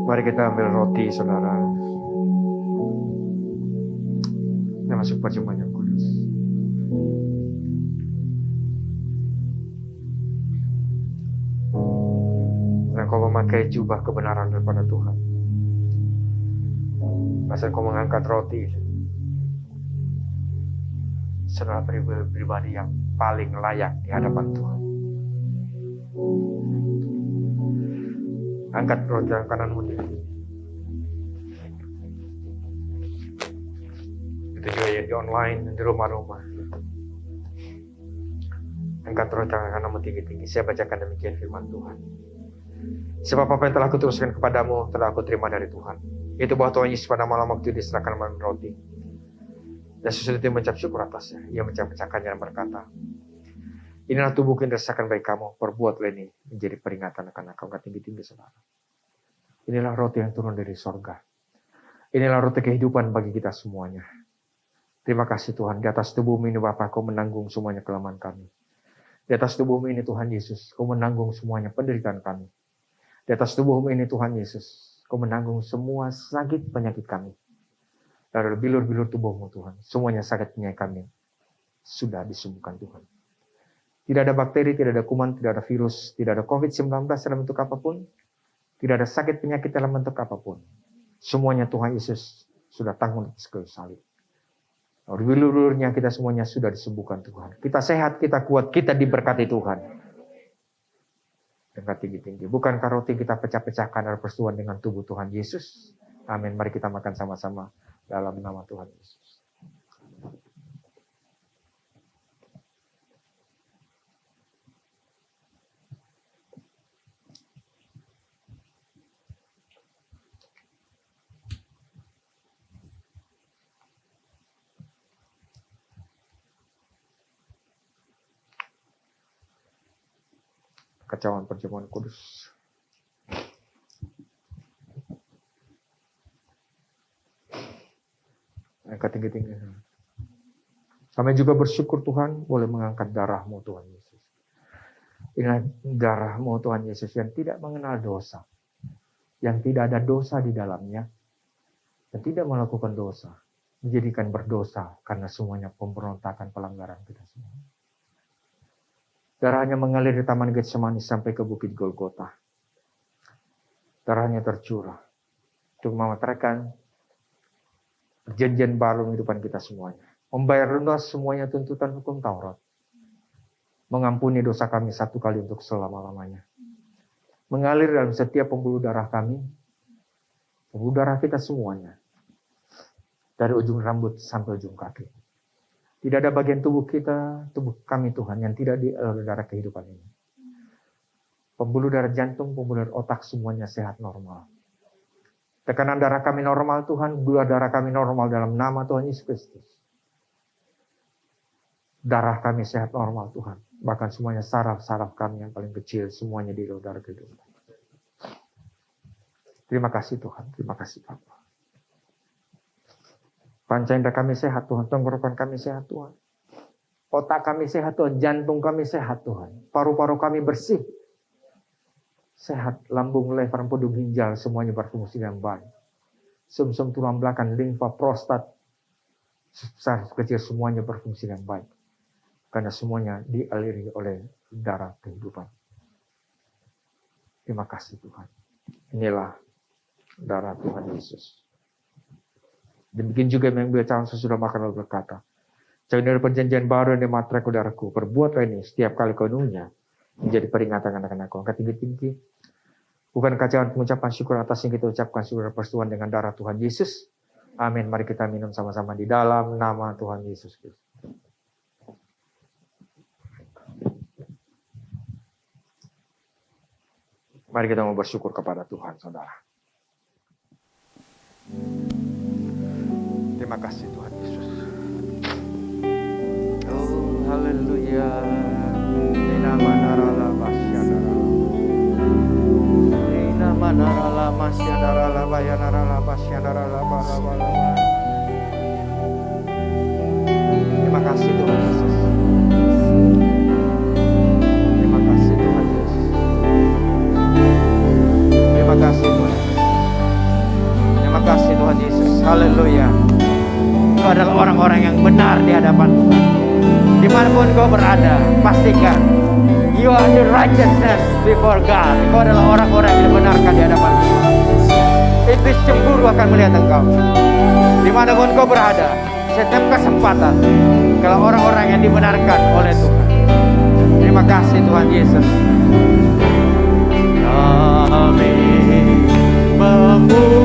Mari kita ambil roti, saudara. Kita masuk perjamuan yang kudus. Dan kau memakai jubah kebenaran daripada Tuhan. Masa kau mengangkat roti, saudara pribadi yang paling layak di hadapan Tuhan. Angkat roti yang kananmu ini. Itu juga ya, di online, di rumah-rumah. Angkat roh tangan kananmu tinggi-tinggi. Saya bacakan demikian firman Tuhan. Sebab apa yang telah kuteruskan kepadamu, telah aku terima dari Tuhan. Yaitu bahwa Tuhan Yesus pada malam waktu diserahkan makan roti. Dan sesudah itu mengucap syukur atasnya. Ia mencapkan-capkannya dan berkata, inilah tubuhku yang dirasakan bagi kamu. Perbuatlah ini menjadi peringatan akan aku. Angkat tinggi-tinggi saudara. Inilah roti yang turun dari sorga. Inilah roti kehidupan bagi kita semuanya. Terima kasih Tuhan. Di atas tubuhmu ini Bapa, Kau menanggung semuanya kelemahan kami. Di atas tubuhmu ini Tuhan Yesus, Kau menanggung semuanya penderitaan kami. Di atas tubuhmu ini Tuhan Yesus, Kau menanggung semua sakit penyakit kami. Dari bilur-bilur tubuhmu Tuhan, semuanya sakit penyakit kami sudah disembuhkan Tuhan. Tidak ada bakteri, tidak ada kuman, tidak ada virus, tidak ada COVID-19 dalam bentuk apapun. Tidak ada sakit penyakit dalam bentuk apapun. Semuanya Tuhan Yesus sudah tanggung atas kayu salib. Bilur-bilurnya kita semuanya sudah disembuhkan Tuhan. Kita sehat, kita kuat, kita diberkati Tuhan. Dengan tinggi-tinggi. Bukankah roti kita pecah-pecahkan dalam persetujuan dengan tubuh Tuhan Yesus? Amin. Mari kita makan sama-sama dalam nama Tuhan Yesus. Kacauan perjamuan kudus. Angkat tinggi-tinggi. Kami juga bersyukur Tuhan boleh mengangkat darah-Mu Tuhan Yesus. Inilah darah-Mu Tuhan Yesus yang tidak mengenal dosa. Yang tidak ada dosa di dalamnya. Dan tidak melakukan dosa. Menjadikan berdosa karena semuanya pemberontakan pelanggaran kita semua. Darahnya mengalir di Taman Getsemani sampai ke Bukit Golgota. Darahnya tercurah untuk memeteraikan perjanjian baru kehidupan kita semuanya. Membayar lunas semuanya tuntutan hukum Taurat. Mengampuni dosa kami satu kali untuk selama-lamanya. Mengalir dalam setiap pembuluh darah kami. Pembuluh darah kita semuanya. Dari ujung rambut sampai ujung kaki. Tidak ada bagian tubuh kita, tubuh kami Tuhan, yang tidak dialiri darah kehidupan ini. Pembuluh darah jantung, pembuluh darah otak, semuanya sehat normal. Tekanan darah kami normal Tuhan, gula darah kami normal dalam nama Tuhan Yesus Kristus. Darah kami sehat normal Tuhan. Bahkan semuanya saraf-saraf kami yang paling kecil, semuanya dialiri darah kehidupan. Terima kasih Tuhan, terima kasih Bapak. Panca indera kami sehat Tuhan, tenggorokan kami sehat Tuhan. Otak kami sehat Tuhan, jantung kami sehat Tuhan. Paru-paru kami bersih. Sehat, lambung, lever, empedu, ginjal, semuanya berfungsi dengan baik. Sum-sum tulang belakang, limfa, prostat, besar, kecil, semuanya berfungsi dengan baik. Karena semuanya dialiri oleh darah kehidupan. Terima kasih Tuhan. Inilah darah Tuhan Yesus. Demikian juga yang beliau sesudah makan lalu berkata, jangan dari perjanjian baru yang dimaterai ke darahku, perbuatlah ini setiap kali kau minumnya, menjadi peringatan anak-anak aku. Angkat tinggi-tinggi. Bukan kacauan pengucapan syukur atas yang kita ucapkan syukur persetujuan dengan darah Tuhan Yesus. Amin. Mari kita minum sama-sama di dalam nama Tuhan Yesus Kristus. Mari kita mau bersyukur kepada Tuhan, saudara. Terima kasih Tuhan Yesus. Oh, haleluya. Ina manarala masyadara. Ina manarala masyadara bayanarala masyadara bala. Terima kasih Tuhan Yesus. Terima kasih Tuhan Yesus. Terima kasih Tuhan. Terima kasih Tuhan Yesus. Haleluya. Kau adalah orang-orang yang benar di hadapan Tuhan. Dimanapun kau berada, pastikan you are the righteousness before God. Kau adalah orang-orang yang dibenarkan di hadapan Tuhan. Iblis cemburu akan melihat engkau. Dimanapun kau berada, setiap kesempatan, kalau orang-orang yang dibenarkan oleh Tuhan. Terima kasih Tuhan Yesus. Kami memuji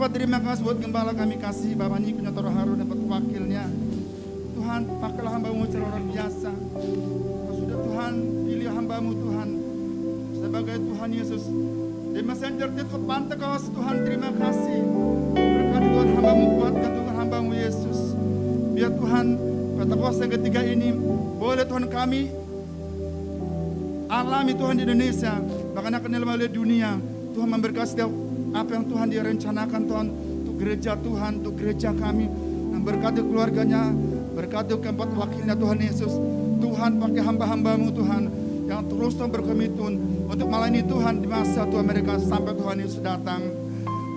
Bapak terima kasih buat gembala kami kasih Bapak Niko Nyotoro Harun dapat wakilnya. Tuhan pakailah hamba-Mu secara luar biasa. Kau sudah Tuhan pilih hamba-Mu Tuhan sebagai Tuhan Yesus. Di messenger itu pantai kawas Tuhan terima kasih. Berkati Tuhan hamba-Mu kuatkan Tuhan hamba-Mu Yesus. Biar Tuhan kata kuasa yang ketiga ini boleh Tuhan kami alami Tuhan di Indonesia. Bahkan akan melalui dunia. Tuhan memberkati setiap apa yang Tuhan dia rencanakan Tuhan untuk gereja Tuhan, untuk gereja kami. Dan berkati keluarganya, berkati keempat wakilnya Tuhan Yesus. Tuhan pakai hamba-hamba-Mu Tuhan yang terus Tuhan berkomitmen untuk melayani Tuhan di masa Tuhan mereka sampai Tuhan Yesus datang.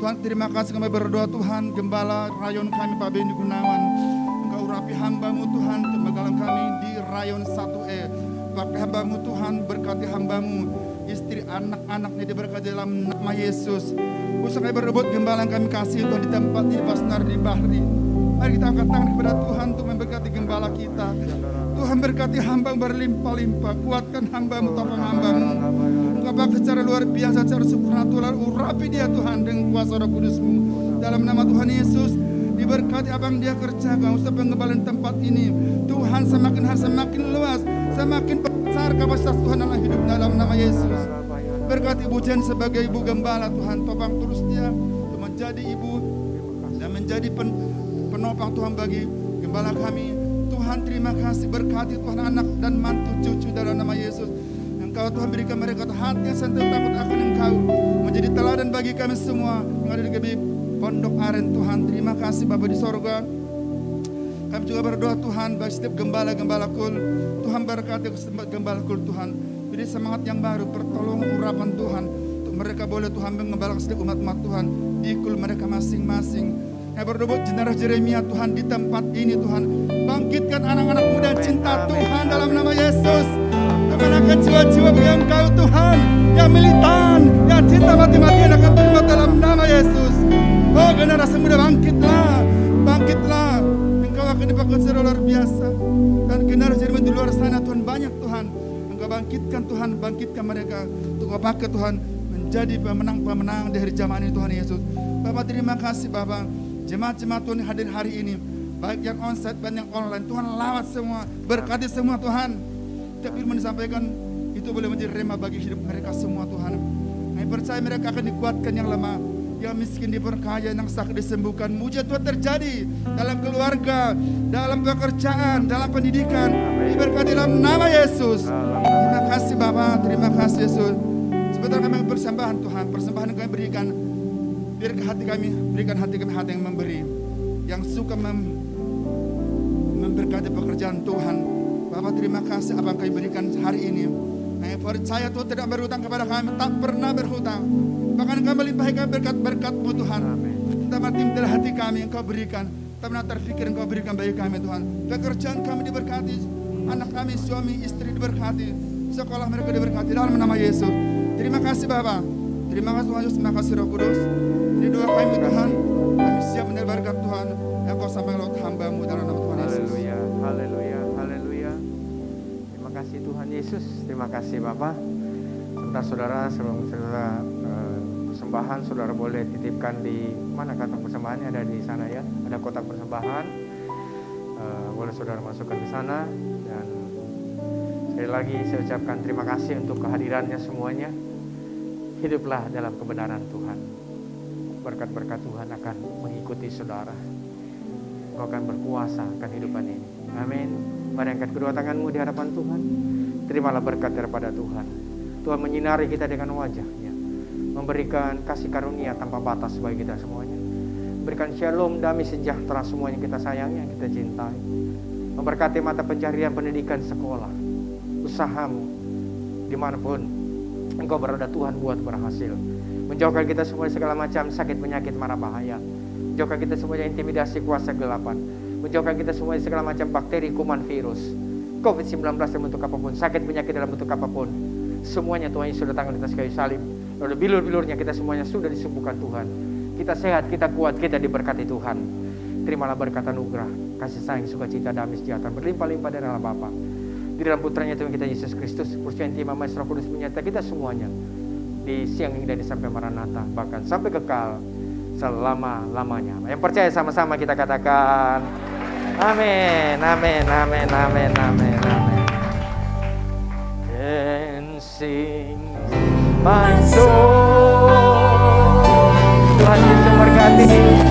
Tuhan terima kasih kami berdoa Tuhan, gembala rayon kami Pak Benny Gunawan. Engkau urapi hamba-Mu Tuhan, tembagalan kami di rayon 1E. Pakai hamba-Mu Tuhan, berkati hamba-Mu, istri anak-anaknya diberkati dalam nama Yesus. Usah kami berebut gembala yang kami kasih Tuhan di tempat di Pasnar di Bahri. Mari kita angkat tangan kepada Tuhan untuk memberkati gembala kita. Tuhan berkati hamba berlimpah-limpah, kuatkan hamba-Mu, topang hamba-Mu. Engkau pakai secara luar biasa, secara supernatural, urapi dia Tuhan dengan kuasa Roh Kudus-Mu. Dalam nama Tuhan Yesus, diberkati apa yang dia kerjakan, usah pengembalaan tempat ini. Tuhan semakin hari semakin luas, semakin besar kapasitas Tuhan dalam hidup dalam nama Yesus. Berkati Ibu Jen sebagai ibu gembala Tuhan, topang terus dia untuk menjadi ibu dan menjadi penopang Tuhan bagi gembala kami. Tuhan terima kasih, berkati Tuhan anak dan mantu cucu dalam nama Yesus. Engkau Tuhan berikan mereka hati yang sentuh takut akan Engkau, menjadi teladan bagi kami semua yang ada di GBI Pondok Aren. Tuhan terima kasih Bapa di sorga. Kami juga berdoa Tuhan bagi setiap gembala-gembala kul. Tuhan berkati gembala kul Tuhan. Beri semangat yang baru, pertolongan urapan Tuhan untuk mereka boleh Tuhan mengembalakan setiap umat-umat Tuhan di kul mereka masing-masing. Kami berdoa jenazah Yeremia Tuhan di tempat ini Tuhan. Bangkitkan anak-anak muda yang cinta Tuhan dalam nama Yesus. Kemenangkan jiwa-jiwa bagi Engkau Tuhan yang militan, yang cinta mati-matian akan terima dalam nama Yesus. Oh generasi muda bangkitlah, bangkitlah. Engkau akan dipakai secara luar biasa. Dan generasi Yeremia di luar sana Tuhan banyak Tuhan. Engkau bangkitkan Tuhan, bangkitkan mereka. Untuk Engkau pakai Tuhan menjadi pemenang-pemenang di hari zaman ini Tuhan Yesus. Bapak terima kasih Bapak. Jemaat-jemaat Tuhan hadir hari ini, baik yang onsite dan yang online, Tuhan lawat semua, berkati semua Tuhan. Setiap firman disampaikan itu boleh menjadi rema bagi hidup mereka semua Tuhan. Kami percaya mereka akan dikuatkan yang lemah, yang miskin diperkaya, yang sakit disembuhkan. Mujizat Tuhan terjadi dalam keluarga, dalam pekerjaan, dalam pendidikan. Diberkati dalam nama Yesus. Terima kasih Bapak, terima kasih Yesus. Sebentar kami persembahan Tuhan, persembahan yang kami berikan. Biar hati kami, berikan hati kami hati yang memberi, yang suka memberkati pekerjaan Tuhan. Bapak terima kasih apa yang kami berikan hari ini. Kami percaya Tuhan tidak berhutang kepada kami, tak pernah berhutang. Bahkan kami melimpahi kami berkat-berkat-Mu Tuhan. Tak mati dalam hati kami Engkau berikan, tak pernah terfikir Engkau berikan bagi kami Tuhan. Pekerjaan kami diberkati, anak kami, suami, istri diberkati, sekolah mereka diberkati dalam nama Yesus. Terima kasih Bapak, terima kasih Tuhan Yesus, terima kasih Roh Kudus. Ini doa kami Tuhan, kami siap menerima berkat Tuhan yang Kau sampaikan lewat hamba-Mu dalam nama Tuhan Yesus. Haleluya, haleluya, haleluya. Terima kasih Tuhan Yesus, terima kasih Bapak. Sebentar saudara, sebelum saudara persembahan, saudara boleh titipkan di mana kotak persembahannya, ada di sana ya. Ada kotak persembahan, boleh saudara masukkan ke sana. Dan sekali lagi saya ucapkan terima kasih untuk kehadirannya semuanya. Hiduplah dalam kebenaran Tuhan. Berkat-berkat Tuhan akan mengikuti saudara. Engkau akan berkuasa akan kehidupan ini. Amin. Mari angkat kedua tanganmu di hadapan Tuhan. Terimalah berkat daripada Tuhan. Tuhan menyinari kita dengan wajah-Nya, memberikan kasih karunia tanpa batas bagi kita semuanya. Berikan shalom, damai sejahtera semuanya kita sayangi, yang kita cintai. Memberkati mata pencarian, pendidikan, sekolah, usahamu, dimanapun Engkau berada Tuhan buat berhasil. Menjauhkan kita semua segala macam sakit, penyakit, mara bahaya. Menjauhkan kita semuanya intimidasi, kuasa gelapan. Menjauhkan kita semuanya segala macam bakteri, kuman, virus, COVID-19 dalam bentuk apapun, sakit, penyakit dalam bentuk apapun. Semuanya Tuhan Yesus sudah tanggung di atas kayu salib. Lalu bilur-bilurnya kita semuanya sudah disembuhkan Tuhan. Kita sehat, kita kuat, kita diberkati Tuhan. Terimalah berkat anugerah, kasih sayang, sukacita, damai sejahtera berlimpah-limpah dari Allah Bapa. Di dalam putranya Tuhan kita Yesus Kristus, percaya inti Mama Roh Kudus menyertai kita semuanya. Di siang hingga di sampai Maranatha, bahkan sampai kekal, selama-lamanya. Yang percaya sama-sama kita katakan amin, amin, amin, amin, amin, amin. And sing my soul. Tuhan Yesus memberkati.